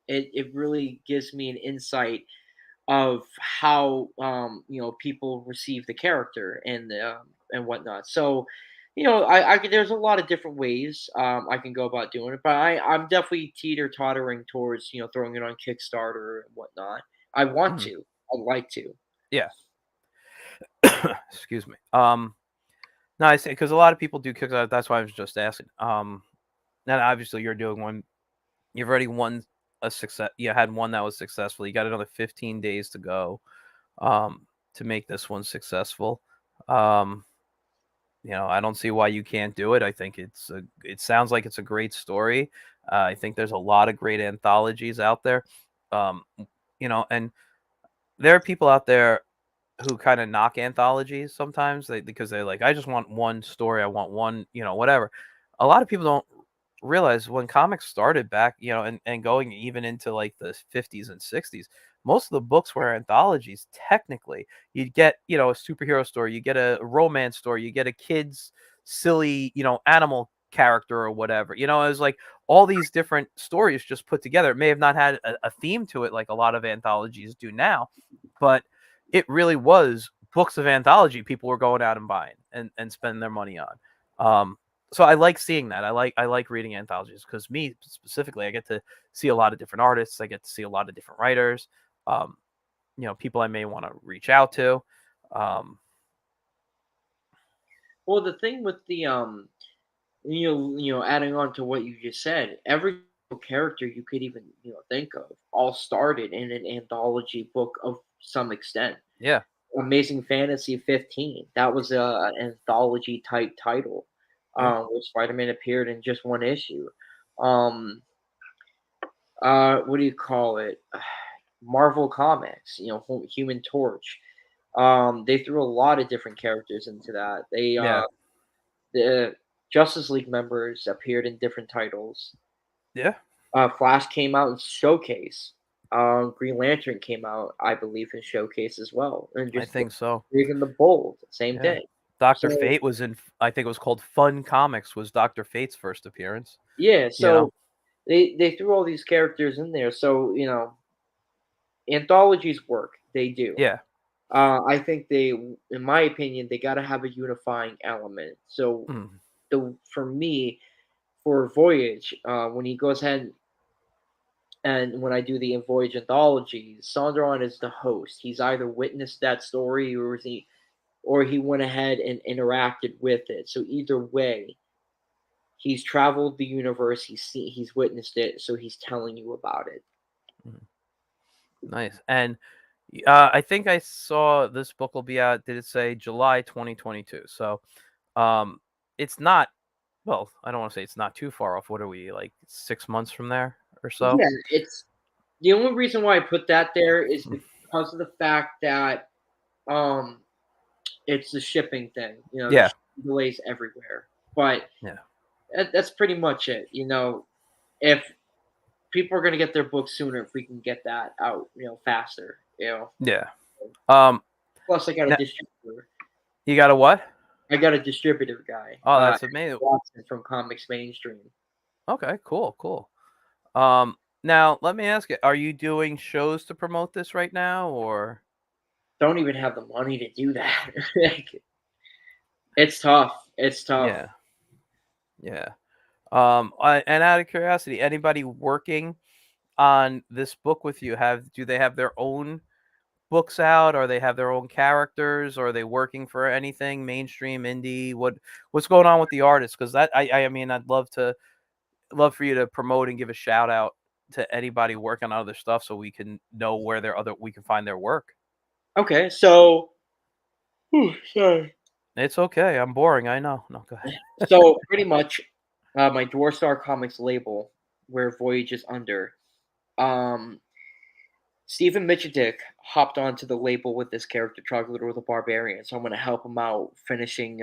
it really gives me an insight of how people receive the character and whatnot. So, there's a lot of different ways I can go about doing it, but I'm definitely teeter tottering towards throwing it on Kickstarter and whatnot. I want Mhm. to. I'd like to. Yeah. Excuse me. No, I say because a lot of people do Kickstarter. That's why I was just asking. Now obviously you're doing one. You've already won a success. You had one that was successful. You got another 15 days to go. To make this one successful. Um, I don't see why you can't do it. I think it sounds like it's a great story. I think there's a lot of great anthologies out there. Um, and there are people out there who kind of knock anthologies sometimes because they're like, I just want one story. I want one, whatever. A lot of people don't realize when comics started back, and going even into like the 50s and 60s, most of the books were anthologies. Technically, you'd get, a superhero story, you get a romance story, you get a kid's silly, animal character or whatever. It was like all these different stories just put together. It may have not had a theme to it like a lot of anthologies do now, but it really was books of anthology people were going out and buying and spending their money on. So I like seeing that. I like reading anthologies because me specifically, I get to see a lot of different artists. I get to see a lot of different writers. Um, people I may want to reach out to. Um, Well, the thing with the adding on to what you just said, every character you could even think of all started in an anthology book of some extent. yeah, Amazing Fantasy 15, that was an anthology type title, yeah, where Spider-Man appeared in just one issue. Um, what do you call it? Marvel Comics, Human Torch. They threw a lot of different characters into that. yeah, The Justice League members appeared in different titles. yeah. Flash came out in Showcase. Green Lantern came out, I believe, in Showcase as well, and I just think so. Big and the Bold, same Yeah, thing. Doctor So Fate was in. I think it was called Fun Comics. Was Doctor Fate's first appearance? yeah, You know. so they threw all these characters in there. So anthologies work. They do. Yeah. I think in my opinion, they got to have a unifying element. So Mm, for me, for Voyage, when he goes ahead and when I do the Voyage anthologies, Sondron is the host. He's either witnessed that story or he went ahead and interacted with it. So either way, he's traveled the universe. He's witnessed it. So he's telling you about it. mm. Nice. And I think I saw this book will be out. Did it say July 2022? So um, it's not. Well, I don't want to say it's not too far off. What are we, like 6 months from there or so? Yeah, it's the only reason why I put that there is Mm. because of the fact that um it's the shipping thing. There's Yeah. shipping delays everywhere. But Yeah. that's pretty much it. If people are gonna get their books sooner, if we can get that out, faster. Yeah. Um. Plus, I got a Now, distributor. you got a what? I got a distributor guy, Oh, that's amazing. Watson from Comics Mainstream. Okay. Cool. Cool. Now let me ask you: are you doing shows to promote this right now, or? Don't even have the money to do that. Like, it's tough. It's tough. Yeah. Yeah. And out of curiosity, anybody working on this book with you do they have their own books out, or they have their own characters, or are they working for anything mainstream, indie? What's going on with the artists? Because I mean, I'd love for you to promote and give a shout out to anybody working on other stuff, so we can know where we can find their work. Okay, so sorry. It's okay. I'm boring. I know. No, go ahead. So pretty much, my Dwarf Star Comics label, where Voyage is under, um, Stephen Michedick hopped onto the label with this character, Troglodyte the Barbarian. So I'm going to help him out finishing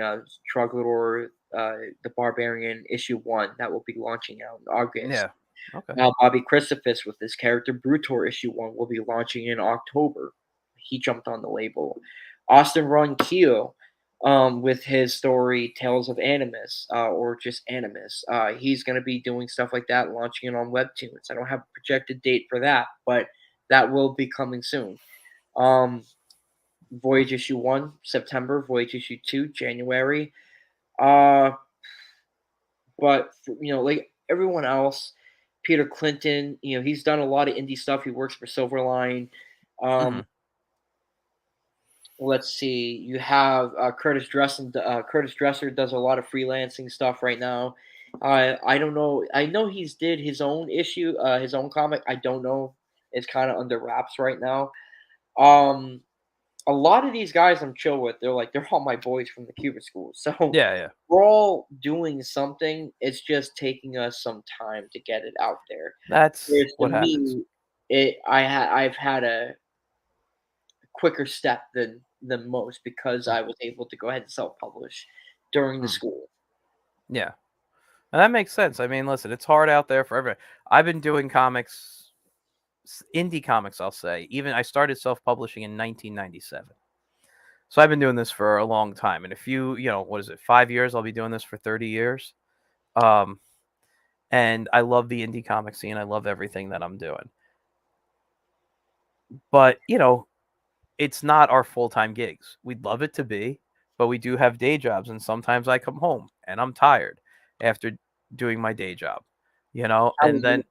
Troglodyte the Barbarian issue 1 that will be launching out in August. Yeah. Okay. Now, Bobby Christophus with this character, Brutor issue 1 will be launching in October. He jumped on the label. Austin Ron Keel, with his story Tales of Animus, or just Animus, he's going to be doing stuff like that, launching it on Webtoons. I don't have a projected date for that, but that will be coming soon. Um, Voyage issue 1, September. Voyage issue 2, January. Uh, but like everyone else, Peter Clinton, he's done a lot of indie stuff. He works for Silverline. Um, Hmm. let's see. You have Curtis Dresser. Curtis Dresser does a lot of freelancing stuff right now. I don't know. I know he's did his own issue, his own comic. I don't know. It's kind of under wraps right now. Um, a lot of these guys I'm chill with. They're all my boys from the Cuban school. So Yeah. Yeah. we're all doing something. It's just taking us some time to get it out there. That's Whereas to what happens. me, I've had a quicker step than most because I was able to go ahead and self-publish during the Mm. school. Yeah. And that makes sense. I mean, listen, it's hard out there for everybody. I've been doing comics, indie comics, I'll say. Even I started self-publishing in 1997. So I've been doing this for a long time. And if what is it, 5 years? I'll be doing this for 30 years. Um, and I love the indie comic scene. I love everything that I'm doing. But, it's not our full-time gigs. We'd love it to be, but we do have day jobs. And sometimes I come home and I'm tired after doing my day job, I and would literally then,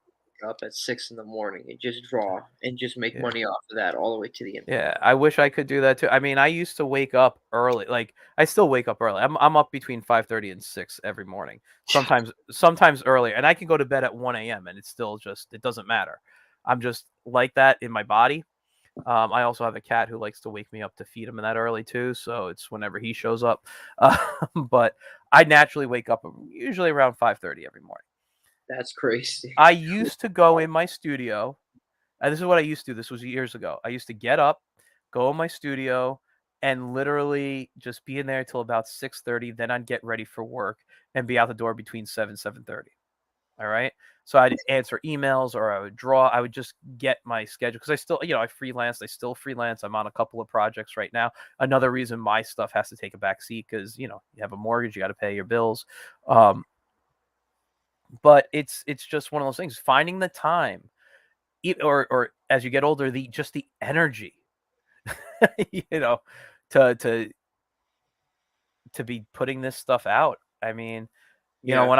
wake up at 6 in the morning and just draw and just make yeah. money off of that all the way to the end of the Yeah, month. I wish I could do that too. I mean, I used to wake up early. Like I still wake up early. I'm up between 5:30 and 6 every morning. Sometimes earlier. And I can go to bed at 1 a.m. and it's still just it doesn't matter. I'm just like that in my body. I also have a cat who likes to wake me up to feed him that early too, so it's whenever he shows up. Uh, but I naturally wake up usually around 5:30 every morning. That's crazy. I used to go in my studio. This is what I used to do. This was years ago. I used to get up, go in my studio, and literally just be in there till about 6:30. Then I'd get ready for work and be out the door between 7:30. All right. So I'd answer emails or I would draw. I would just get my schedule because I still, I freelance. I still freelance. I'm on a couple of projects right now. Another reason my stuff has to take a back seat because you have a mortgage, you got to pay your bills. Um, but it's just one of those things. Finding the time, or as you get older, the energy, you know, to to to be putting this stuff out. I mean, Yeah. when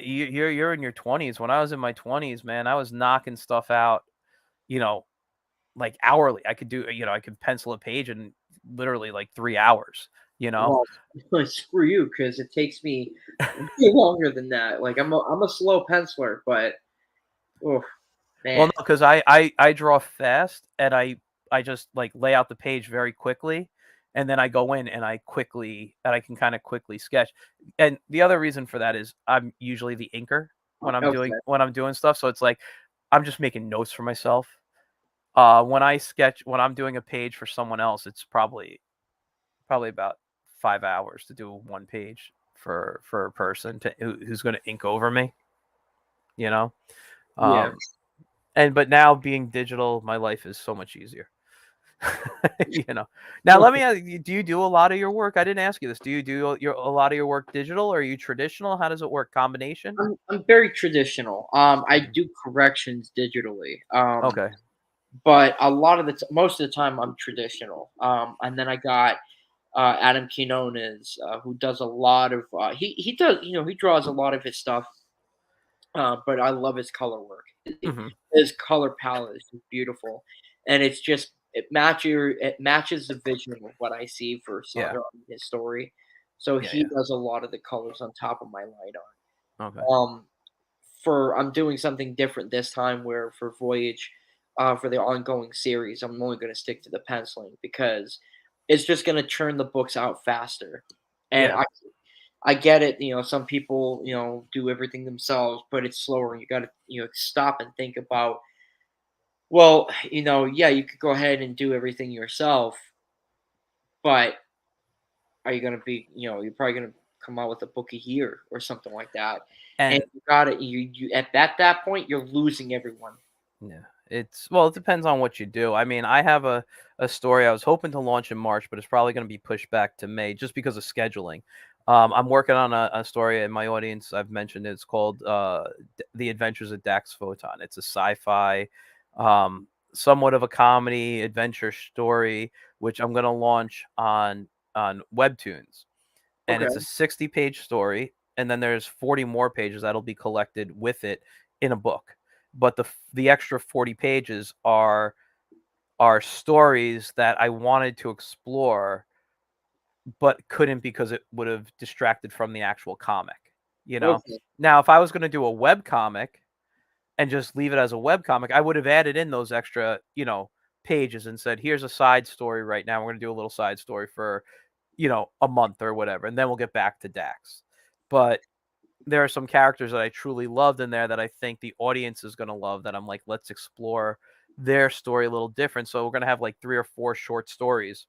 you're in your 20s. When I was in my 20s, man, I was knocking stuff out, you know, like hourly. I could do, I could pencil a page in literally like 3 hours, you know? Well, screw you, because it takes me way longer than that. Like I'm a slow penciler, but oh Well, no, man, because I draw fast and I just like lay out the page very quickly, and then I go in and I can kind of quickly sketch. And the other reason for that is I'm usually the inker okay, when I'm doing stuff, so it's like I'm just making notes for myself. When I'm doing a page for someone else, it's probably about 5 hours to do one page for a person who's going to ink over me, you know. yeah. Um, but now being digital, my life is so much easier. you know. Now let me ask you, do you do a lot of your work? I didn't ask you this. Do you do a lot of your work digital, or are you traditional? How does it work? Combination? I'm very traditional. I Mhm. do corrections digitally. Okay. But a lot of most of the time I'm traditional. And then I got Adam Quinones, who does a lot of he does he draws a lot of his stuff. But I love his color work. Hmm. His color palette is just beautiful, and it matches the vision of what I see for Yeah. his story. So Yeah. he Yeah. does a lot of the colors on top of my light Okay. art. For I'm doing something different this time where for Voyage, for the ongoing series, I'm only going to stick to the penciling because it's just going to churn the books out faster. And Yeah. I get it, some people, do everything themselves, but it's slower. You got to, stop and think about, well, yeah, you could go ahead and do everything yourself, but are you going to be, you're probably going to come out with a book a year or something like that. And And you got it. You at that point, you're losing everyone. yeah, it depends on what you do. I mean, I have a story I was hoping to launch in March, but it's probably going to be pushed back to May just because of scheduling. I'm working on a story in my audience. I've mentioned it's called The Adventures of Dax Photon. It's a sci-fi, somewhat of a comedy adventure story, which I'm going to launch on Webtoons, and Okay. it's a 60-page story, and then there's 40 more pages that'll be collected with it in a book. But the extra 40 pages are stories that I wanted to explore but couldn't because it would have distracted from the actual comic, you know. Okay. Now, if I was going to do a web comic and just leave it as a web comic, I would have added in those extra, pages and said, "Here's a side story right now. We're going to do a little side story for, a month or whatever, and then we'll get back to Dax." But there are some characters that I truly loved in there that I think the audience is going to love, that I'm like, let's explore their story a little different. So we're going to have like 3 or 4 short stories,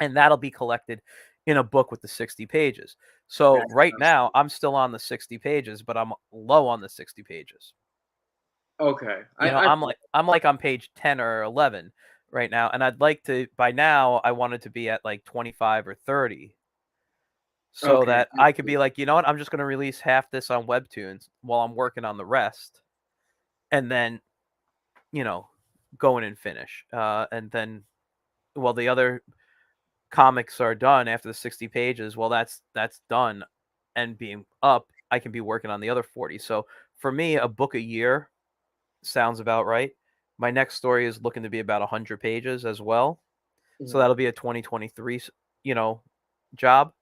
and that'll be collected in a book with the 60 pages. So That right sounds now I'm still on the 60 pages, but I'm low on the 60 pages. okay. I I'm like on page 10 or 11 right now, and I'd like to, by now I wanted to be at like 25 or 30, so okay. that I could be like, "You know what? I'm just gonna release half this on Webtoons while I'm working on the rest, and then, you know, go in and finish." And then, well, the other comics are done after the 60 pages. Well, that's done and being up, I can be working on the other 40. So for me, a book a year sounds about right. My next story is looking to be about 100 pages as well. So Mhm. that'll be a 2023, you know, job.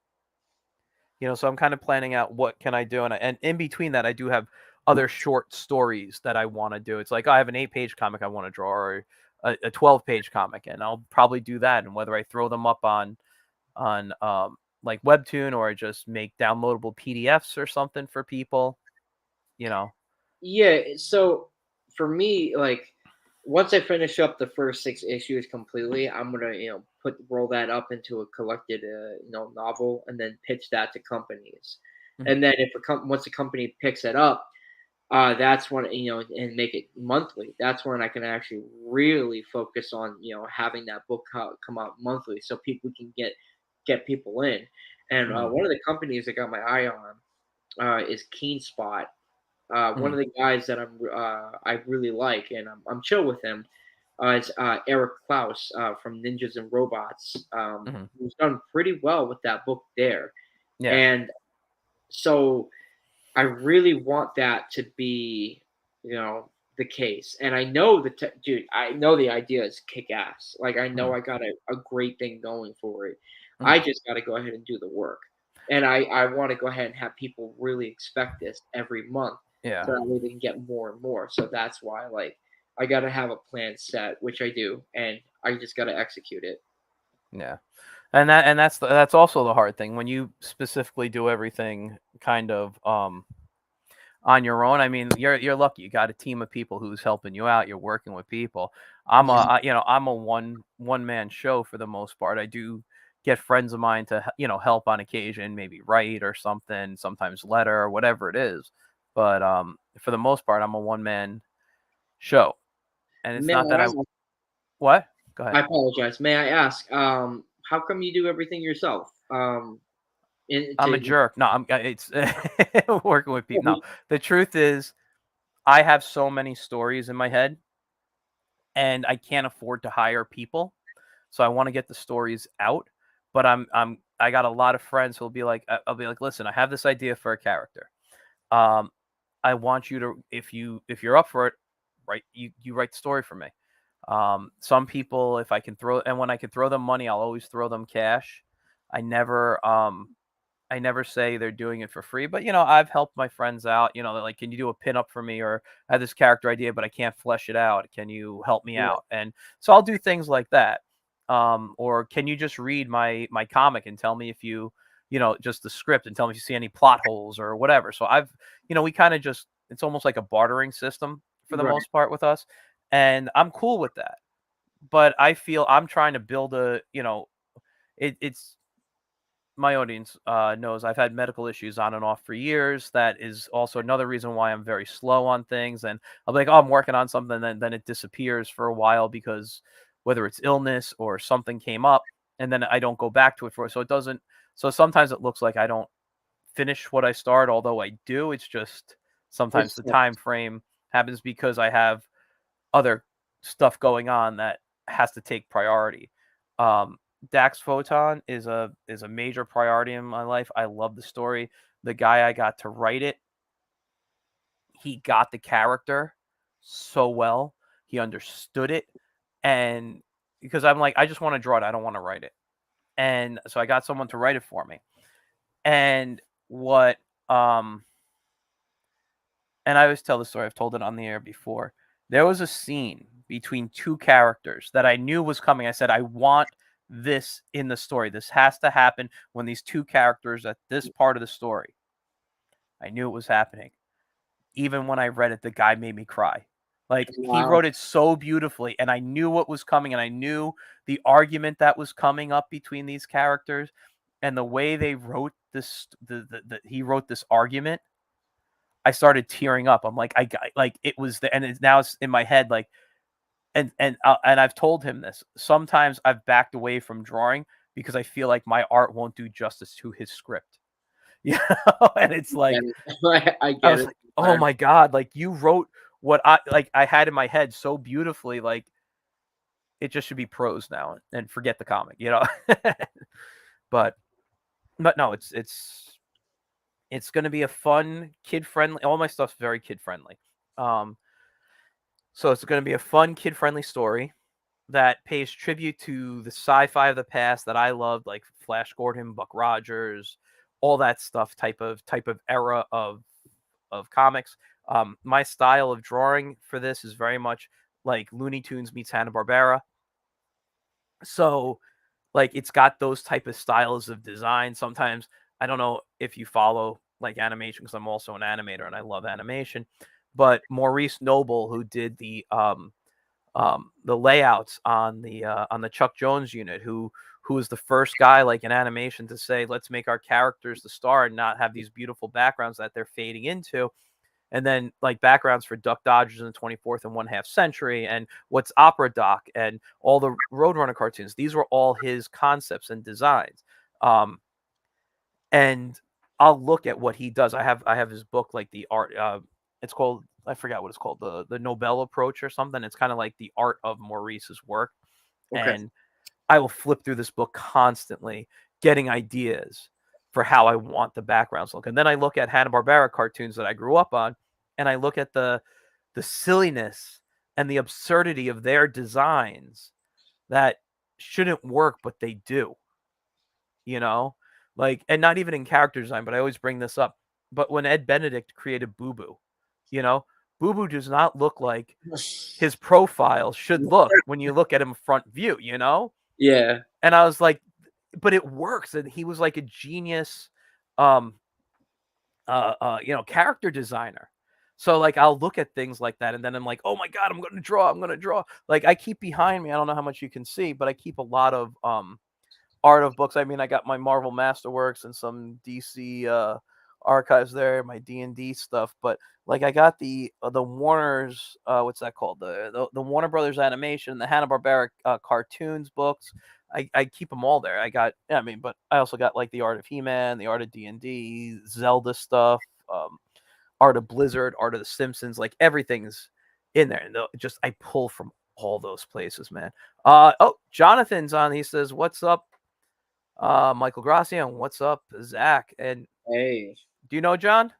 So I'm kind of planning out what can I do, and in between that, I do have other short stories that I want to do. It's like, I have an 8-page comic I want to draw, or a 12-page comic, and I'll probably do that. And whether I throw them up on like Webtoon, or just make downloadable PDFs or something for people, you know. Yeah, so for me, like once I finish up the first 6 issues completely, I'm gonna, put roll that up into a collected, novel, and then pitch that to companies. Mhm. And then if once a company picks it up, that's when, and make it monthly. That's when I can actually really focus on, having that book come out monthly, so people can get people in. And Mhm. one of the companies I got my eye on is Keen Spot. One Mhm. of the guys that I really like, and I'm chill with him, is Eric Klaus from Ninjas and Robots, Mhm. who's done pretty well with that book there. Yeah. And so I really want that to be, the case. And I know dude, I know the idea is kick ass. Like I know Mhm. I got a great thing going for it. I Mhm. just got to go ahead and do the work. And I want to go ahead and have people really expect this every month, Yeah. so that way they can get more and more. So that's why, like, I got to have a plan set, which I do, and I just got to execute it. Yeah. And that's also the hard thing when you specifically do everything kind of on your own. I mean, you're lucky. You got a team of people who's helping you out. You're working with people. Yeah. I'm a one man show for the most part. I do get friends of mine to help on occasion, maybe write or something, sometimes letter or whatever it is. But for the most part, I'm a one man show, and it's May not that I I ask, what. Go ahead. I apologize. May I ask, how come you do everything yourself? In, I'm a to jerk. No, it's working with people. No, the truth is, I have so many stories in my head, and I can't afford to hire people. So I want to get the stories out, but I got a lot of friends who'll be like, I'll be like, listen, I have this idea for a character. Um, I want you to, if you're up for it, you write the story for me. Some people, if I can throw, and when I can throw them money, I'll always throw them cash. I never, I never say they're doing it for free, but I've helped my friends out. They're like, "Can you do a pinup for me?" Or "I have this character idea, but I can't flesh it out. Can you help me Right. out?" And so I'll do things like that. Or can you just read my comic and tell me if just the script, and tell me if you see any plot holes or whatever. So we kind of just, it's almost like a bartering system for the Right. most part with us, and I'm cool with that. But I feel I'm trying to build it's my audience knows I've had medical issues on and off for years. That is also another reason why I'm very slow on things. And I'm like, oh, I'm working on something, then it disappears for a while because whether it's illness or something came up, and then I don't go back to it so it doesn't. So sometimes it looks like I don't finish what I start, although I do. It's just sometimes It's the time frame happens because I have other stuff going on that has to take priority. Um, Dax Photon is a major priority in my life. I love the story. The guy I got to write it, he got the character so well. He understood it, and because I'm like, I just want to draw it. I don't want to write it. And so I got someone to write it for me. And what and I always tell the story, I've told it on the air before. There was a scene between two characters that I knew was coming. I said, I want this in the story. This has to happen when these two characters at this part of the story. I knew it was happening. Even when I read it, the guy made me cry. Like, he wow. wrote it so beautifully, and I knew what was coming, and I knew the argument that was coming up between these characters, and the way they wrote this, he wrote this argument. I started tearing up. I'm like, I got, like, it was the, and it's now it's in my head, like, and I've told him this. Sometimes I've backed away from drawing because I feel like my art won't do justice to his script. And it's like, Get it. I I get was it. like, oh my God, like, you wrote what I had in my head so beautifully, like, it just should be prose now and forget the comic. But no, it's gonna be a fun, kid friendly. All my stuff's very kid friendly. Um, so it's gonna be a fun, kid friendly story that pays tribute to the sci-fi of the past that I loved, like Flash Gordon, Buck Rogers, all that stuff, type of era of comics. My style of drawing for this is very much like Looney Tunes meets Hanna-Barbera. So, like, it's got those type of styles of design. Sometimes I don't know if you follow like animation, because I'm also an animator and I love animation. But Maurice Noble, who did the layouts on the Chuck Jones unit, who was the first guy like in animation to say, let's make our characters the star and not have these beautiful backgrounds that they're fading into. And then like backgrounds for Duck Dodgers in the 24th and One Half Century and What's Opera Doc and all the Roadrunner cartoons. These were all his concepts and designs. And I'll look at what he does. I have his book, like the art. It's called, I forgot what it's called, the Nobel approach or something. It's kind of like the art of Maurice's work, Okay. and I will flip through this book constantly, getting ideas for how I want the backgrounds to look. And then I look at Hanna-Barbera cartoons that I grew up on, and I look at the silliness and the absurdity of their designs that shouldn't work, but they do, you know? Like, and not even in character design, but I always bring this up. But when Ed Benedict created Boo Boo, you know, Boo Boo does not look like his profile should look when you look at him front view. Yeah. And I was like, but it works. And he was like a genius, um, character designer. So like I'll look at things like that, and then I'm like, oh my God, I'm gonna draw. I'm gonna draw. Like I keep behind me. I don't know how much you can see, but I keep a lot of art of books. I mean, I got my Marvel Masterworks and some DC archives there, my D&D stuff. But like, I got the Warner's what's that called? The Warner Brothers animation, the Hanna-Barbera cartoons books. I keep them all there. I mean, but I also got like the art of He-Man, the art of D&D, Zelda stuff, art of Blizzard, art of the Simpsons. Like everything's in there, and just I pull from all those places, man. Oh, Jonathan's on. He says, "What's up, Michael Gracia, and what's up, Zach?" And Hey. do you know John?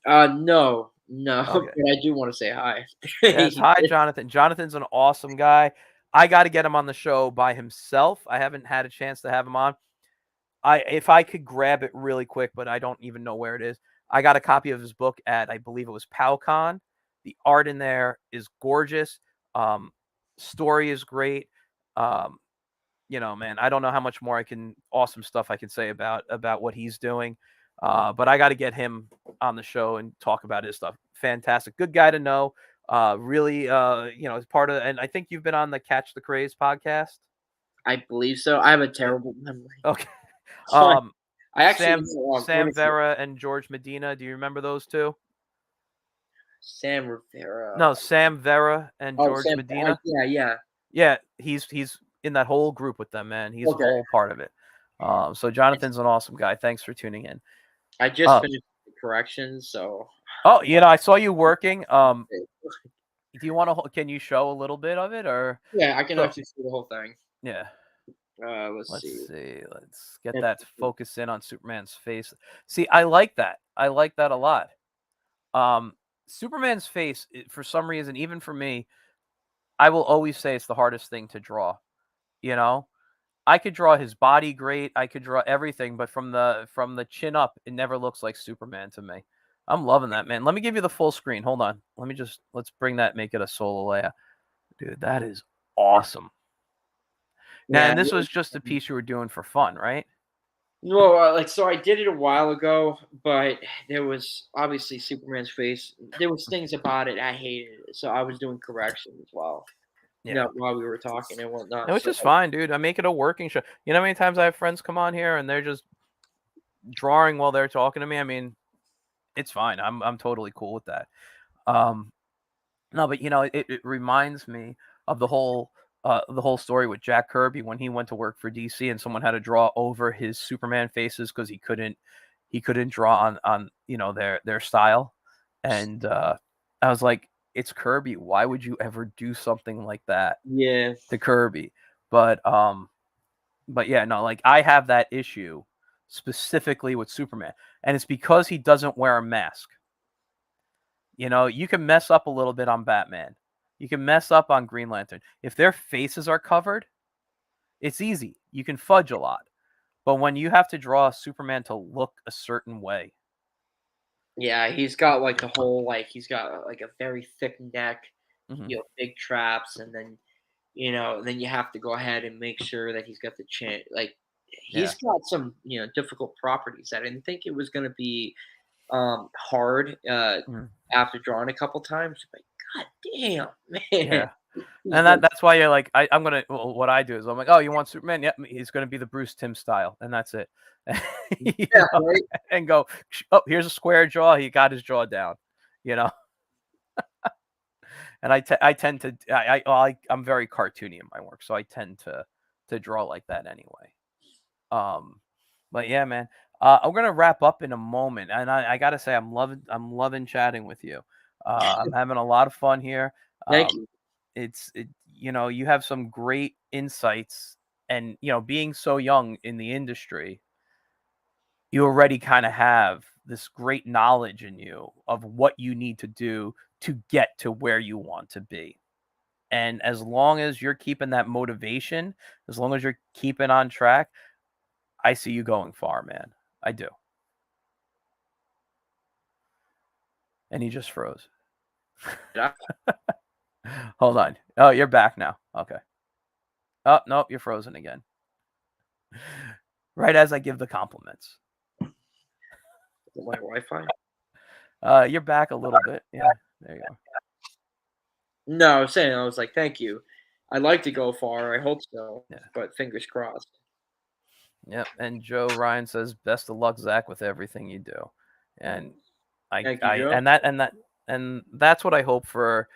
No. No, Okay. but I do want to say hi. Yes. Hi, Jonathan. Jonathan's an awesome guy. I got to get him on the show by himself. I haven't had a chance to have him on. If I could grab it really quick, but I don't even know where it is. I got a copy of his book at, I believe it was PowCon. The art in there is gorgeous. Um, Story is great. Um, man, I don't know how much more awesome stuff I can say about what he's doing. But I got to get him on the show and talk about his stuff. Fantastic, good guy to know. Really, as part of, and I think you've been on the Catch the Craze podcast. I believe so. I have a Yeah. terrible memory. Okay. I Um, actually Sam know, let Sam me see. Vera and George Medina. Do you remember those two? Sam Rivera. No, Sam Vera and Oh, George Sam. Medina. Yeah, yeah. Yeah, he's in that whole group with them, man. He's a Okay. whole part of it. So Jonathan's an awesome guy. Thanks for tuning in. I just Uh, finished the corrections, so oh, I saw you working. Do you want to? Can you show a little bit of it, or yeah, I can so? actually see the whole thing. Yeah. Let's Let's see. see. Let's get that focus in on Superman's face. See, I like that. I like that a lot. Superman's face, for some reason, even for me, I will always say it's the hardest thing to draw. You know, I could draw his body great. I could draw everything, but from the chin up, it never looks like Superman to me. I'm loving that, man. Let me give you the full screen. Hold on. Let's bring that, make it a solo layer. Dude, that is awesome. Now, Yeah. and this was just a piece you were doing for fun, right? Well, so I did it a while ago, but there was obviously Superman's face. There was things about it I hated, so I was doing corrections while Yeah. while we were talking and No, whatnot. it's So just fine, dude. I make it a working show. You know how many times I have friends come on here and they're just drawing while they're talking to me? I mean, it's fine. I'm totally cool with that. Um, no, but it reminds me of the whole story with Jack Kirby when he went to work for DC and someone had to draw over his Superman faces because he couldn't draw on their style. And I was like, it's Kirby. Why would you ever do something like that yeah, to Kirby? But yeah, no, like I have that issue specifically with Superman, and it's because he doesn't wear a mask. You can mess up a little bit on Batman. You can mess up on Green Lantern. If their faces are covered, it's easy. You can fudge a lot. But when you have to draw Superman to look a certain way, yeah, he's got like the whole he's got like a very thick neck, mhm, big traps, and then then you have to go ahead and make sure that he's got the chin. Like yeah, he's got some difficult properties. I didn't think it was going to be hard mhm, after drawing a couple times. But god damn, man, yeah. he's And like that's why you're like, I'm gonna. Well, what I do is I'm like, oh, you want Superman? Yep, he's gonna be the Bruce Timm style, and that's it. you yeah, know, right. and go, oh, here's a square jaw. He got his jaw down. You know, and I tend to I'm very cartoony in my work, so I tend to draw like that anyway. Um, but yeah, man, I'm gonna wrap up in a moment, and I gotta say I'm loving chatting with you. I'm having a lot of fun here. Thank Um, you. you have some great insights, and being so young in the industry, you already kind of have this great knowledge in you of what you need to do to get to where you want to be. And as long as you're keeping that motivation, as long as you're keeping on track, I see you going far, man. I do. And he just froze. Hold on. Oh, you're back now. Okay. Oh, nope, you're frozen again. Right as I give the compliments. My Wi-Fi. You're back a little bit. Yeah, there you are. No, I was saying I was like, thank you. I'd like to go far. I hope so, Yeah. but fingers crossed. Yep. And Joe Ryan says, "Best of luck, Zach, with everything you do." And Thank you, Joe. and that's what I hope for.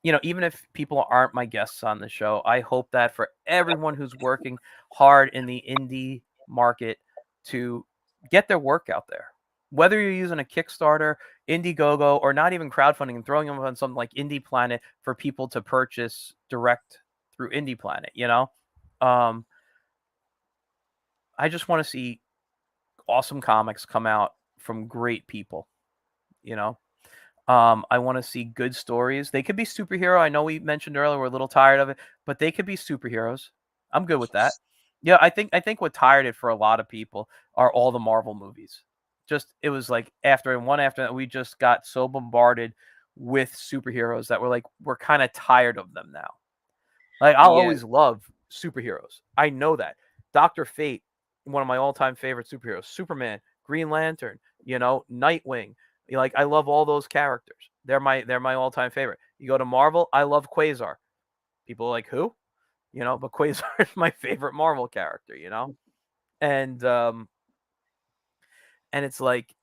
Even if people aren't my guests on the show, I hope that for everyone who's working hard in the indie market to get their work out there. Whether you're using a Kickstarter, Indiegogo, or not even crowdfunding and throwing them on something like Indie Planet for people to purchase direct through Indie Planet. Um, I just want to see awesome comics come out from great people, you know. I want to see good stories. They could be superhero. I know we mentioned earlier we're a little tired of it, but they could be superheroes. I'm good with that. Yeah, I think what tired it for a lot of people are all the Marvel movies. Just it was like after that we just got so bombarded with superheroes that we're kind of tired of them now. Like I'll Yeah, always love superheroes. I know that. Doctor Fate, one of my all-time favorite superheroes. Superman, Green Lantern, Nightwing. Like I love all those characters. They're my all-time favorite. You go to Marvel, I love Quasar. People are like who? But Quasar is my favorite Marvel character. And and it's like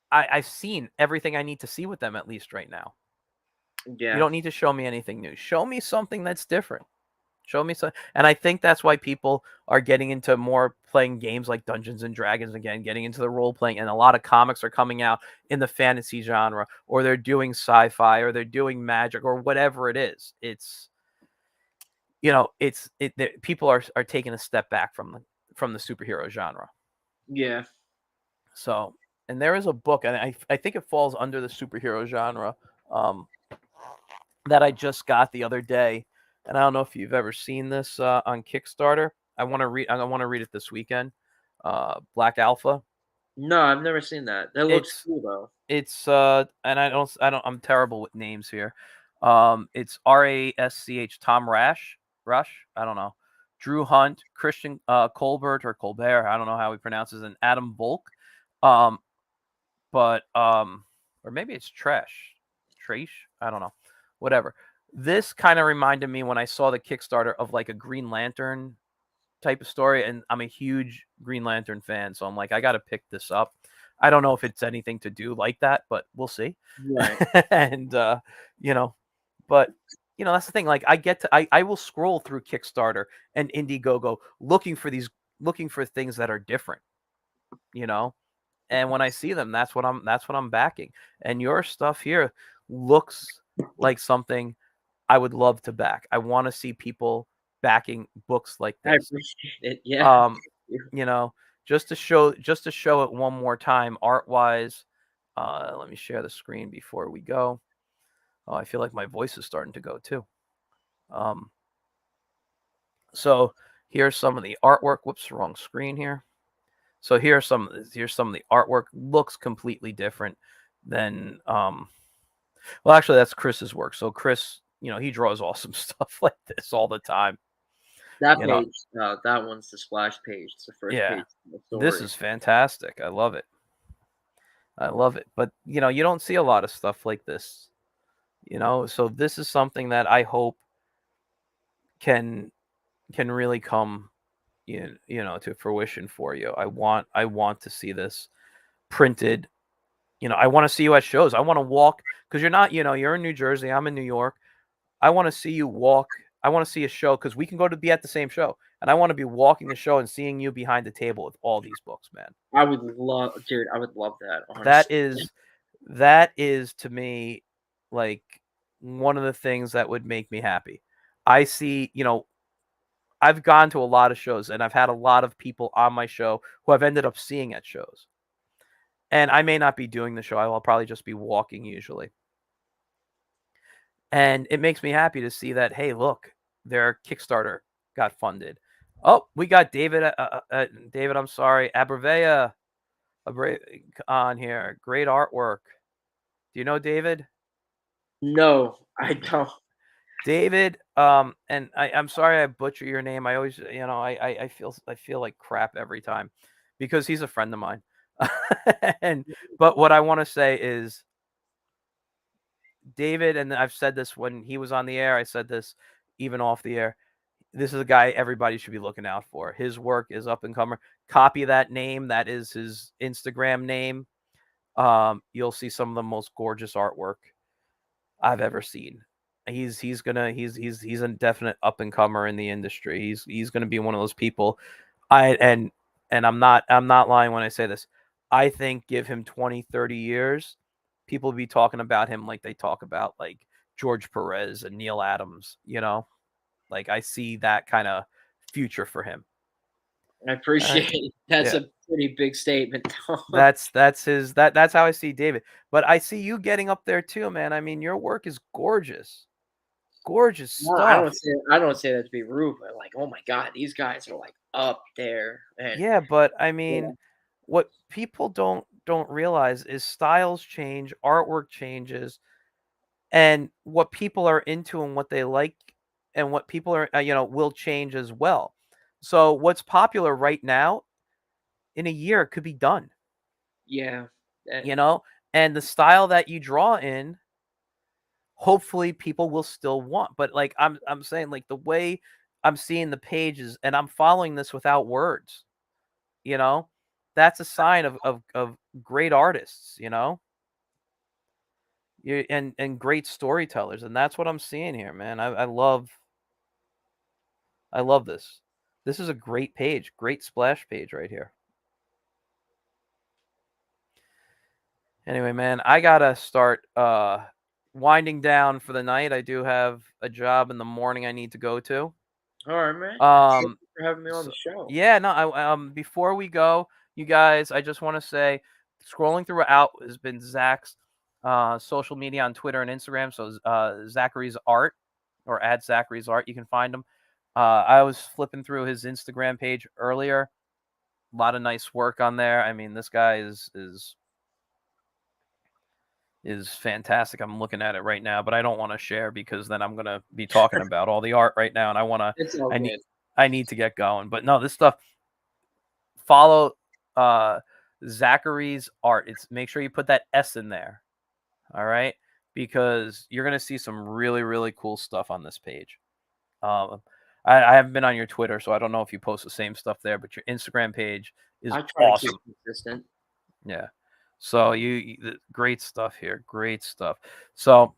I've seen everything I need to see with them at least right now. You yeah, don't need to show me anything new. Show me something that's different. Show me some, and I think that's why people are getting into more playing games like Dungeons and Dragons again, getting into the role playing, and a lot of comics are coming out in the fantasy genre, or they're doing sci-fi, or they're doing magic, or whatever it is. People are taking a step back from the superhero genre. yeah. So, and there is a book, and I think it falls under the superhero genre. Um, that I just got the other day, and I don't know if you've ever seen this on Kickstarter. I want to read. I want to read it this weekend. Black Alpha. No, I've never seen that. That looks It's cool though. and I don't I'm terrible with names here. It's Rasch Tom Rush. I don't know. Drew Hunt, Christian Colbert or Colbert. I don't know how he pronounces it. And Adam Volk. Um, but or maybe it's Trash. I don't know. Whatever. This kind of reminded me when I saw the Kickstarter of like a Green Lantern type of story, and I'm a huge Green Lantern fan, so I'm like, I got to pick this up. I don't know if it's anything to do like that, but we'll see. Right. and you know, but that's the thing. Like I will scroll through Kickstarter and Indiegogo looking for things that are different. You know, and when I see them, that's what I'm backing. And your stuff here looks like something I would love to back. I want to see people backing books like I this. appreciate it. Yeah. Um, you know, just to show it one more time, art wise. Let me share the screen before we go. Oh, I feel like my voice is starting to go too. Um, so here's some of the artwork. Whoops, wrong screen here. So here's some of the artwork. Looks completely different than well, actually that's Chris's work. So Chris, he draws awesome stuff like this all the time. That You know, page, that one's the splash page. It's the first yeah. page of the This story. is fantastic. I love it. I love it. But you don't see a lot of stuff like this. So this is something that I hope can really come to fruition for you. I want to see this printed. I want to see you at shows. I want to walk because you're in New Jersey. I'm in New York. I want to see you walk. I want to see a show because we can go to be at the same show, and I want to be walking the show and seeing you behind the table with all these books, man. I would love, dude. I would love that. That Honestly. is that is to me like one of the things that would make me happy. I see, I've gone to a lot of shows and I've had a lot of people on my show who I've ended up seeing at shows. And I may not be doing the show. I will probably just be walking usually. And it makes me happy to see that, hey, look, their Kickstarter got funded. Oh, we got David, I'm sorry, Abravea on here. Great artwork. Do you know David? No, I don't. David, and I'm sorry I butcher your name. I always, I feel like crap every time because he's a friend of mine. But what I want to say is David, and I've said this when he was on the air. I said this even off the air. This is a guy everybody should be looking out for. His work is up and coming. Copy that name. That is his Instagram name. You'll see some of the most gorgeous artwork I've ever seen. He's a definite up and comer in the industry. He's gonna be one of those people. I and I'm not lying when I say this. I think give him 20, 30 years, people will be talking about him like they talk about like George Perez and Neil Adams. Like I see that kind of future for him. I All right. appreciate it. That's Yeah. a pretty big statement. That's his that's how I see David. But I see you getting up there too, man. I mean, your work is gorgeous. Gorgeous No, I don't stuff. say I don't say that to be rude, but like, oh my god, these guys are like up there, and Yeah, but I yeah, mean, what people don't realize is styles change, artwork changes, and what people are into and what they like and what people are will change as well. So what's popular right now in a year could be done, yeah, that, you know? And the style that you draw in, hopefully people will still want. But like I'm saying, like the way I'm seeing the pages and I'm following this without words, you know, that's a sign of great artists, you know, and great storytellers, and that's what I'm seeing here, man. I love this. This is a great page, great splash page right here. Anyway, man, I gotta start winding down for the night. I do have a job in the morning I need to go to. all right, man. Thank Um, you for having me on so the show. yeah, no, before we go, you guys, I just want to say, scrolling throughout has been Zach's social media on Twitter and Instagram. So Zackary's art or at Zackary's art, you can find him. I was flipping through his Instagram page earlier. A lot of nice work on there. I mean, this guy is fantastic. I'm looking at it right now, but I don't want to share because then I'm gonna be talking about all the art right now, and It's all I need good. I need to get going. But no, this stuff. Follow uh Zackary's art. It's make sure you put that S in there. All right, because you're gonna see some really really cool stuff on this page. Um, I haven't been on your Twitter, so I don't know if you post the same stuff there, but your Instagram page is I try to keep awesome. consistent. Yeah. So great stuff here. Great stuff. So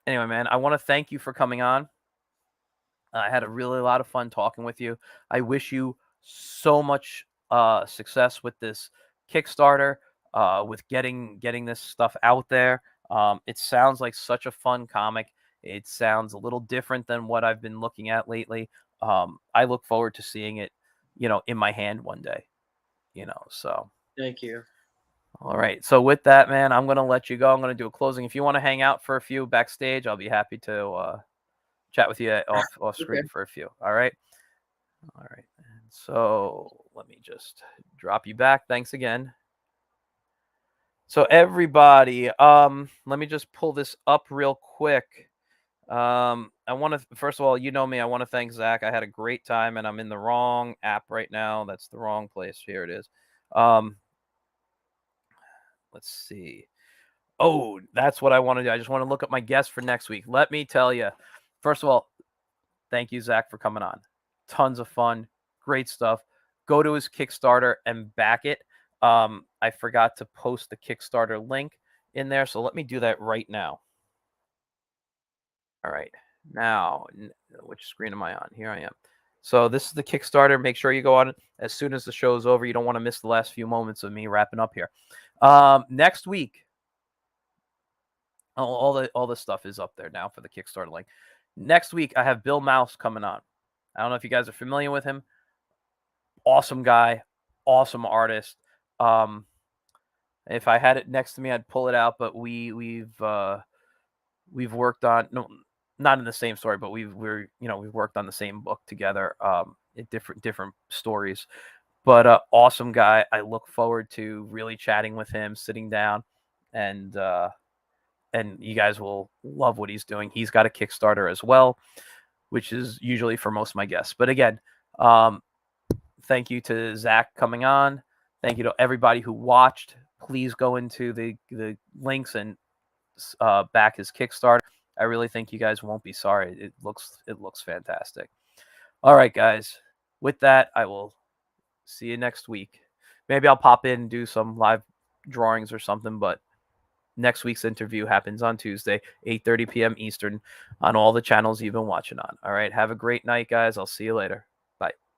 anyway, man, I want to thank you for coming on. I had a really lot of fun talking with you. I wish you so much success with this Kickstarter, with getting this stuff out there. It sounds like such a fun comic. It sounds a little different than what I've been looking at lately. I look forward to seeing it, in my hand one day. So Thank you. all right. So with that, man, I'm gonna let you go. I'm gonna do a closing. If you want to hang out for a few backstage, I'll be happy to chat with you off Okay. screen for a few. All right. All right. And so let me just drop you back. Thanks again. So everybody, let me just pull this up real quick. I want to first of all, you know me. I want to thank Zach. I had a great time, and I'm in the wrong app right now. That's the wrong place. Here it is. Let's see. Oh, that's what I want to do. I just want to look up my guest for next week. Let me tell you. First of all, thank you, Zach, for coming on. Tons of fun. Great stuff. Go to his Kickstarter and back it. I forgot to post the Kickstarter link in there, so let me do that right now. All right. Now, which screen am I on? Here I am. So this is the Kickstarter. Make sure you go on it as soon as the show is over. You don't want to miss the last few moments of me wrapping up here. Next week, all this stuff is up there now for the Kickstarter link. Next week, I have Bill Mouse coming on. I don't know if you guys are familiar with him. Awesome guy, awesome artist. If I had it next to me, I'd pull it out. But we've worked on not in the same story, but we've worked on the same book together. In different stories. But awesome guy. I look forward to really chatting with him, sitting down, and you guys will love what he's doing. He's got a Kickstarter as well, which is usually for most of my guests. But again, thank you to Zach coming on. Thank you to everybody who watched. Please go into the links and back his Kickstarter. I really think you guys won't be sorry. It looks fantastic. All right, guys. With that, I will see you next week. Maybe I'll pop in and do some live drawings or something, but next week's interview happens on Tuesday, 8:30 p.m. Eastern on all the channels you've been watching on. All right. Have a great night, guys. I'll see you later.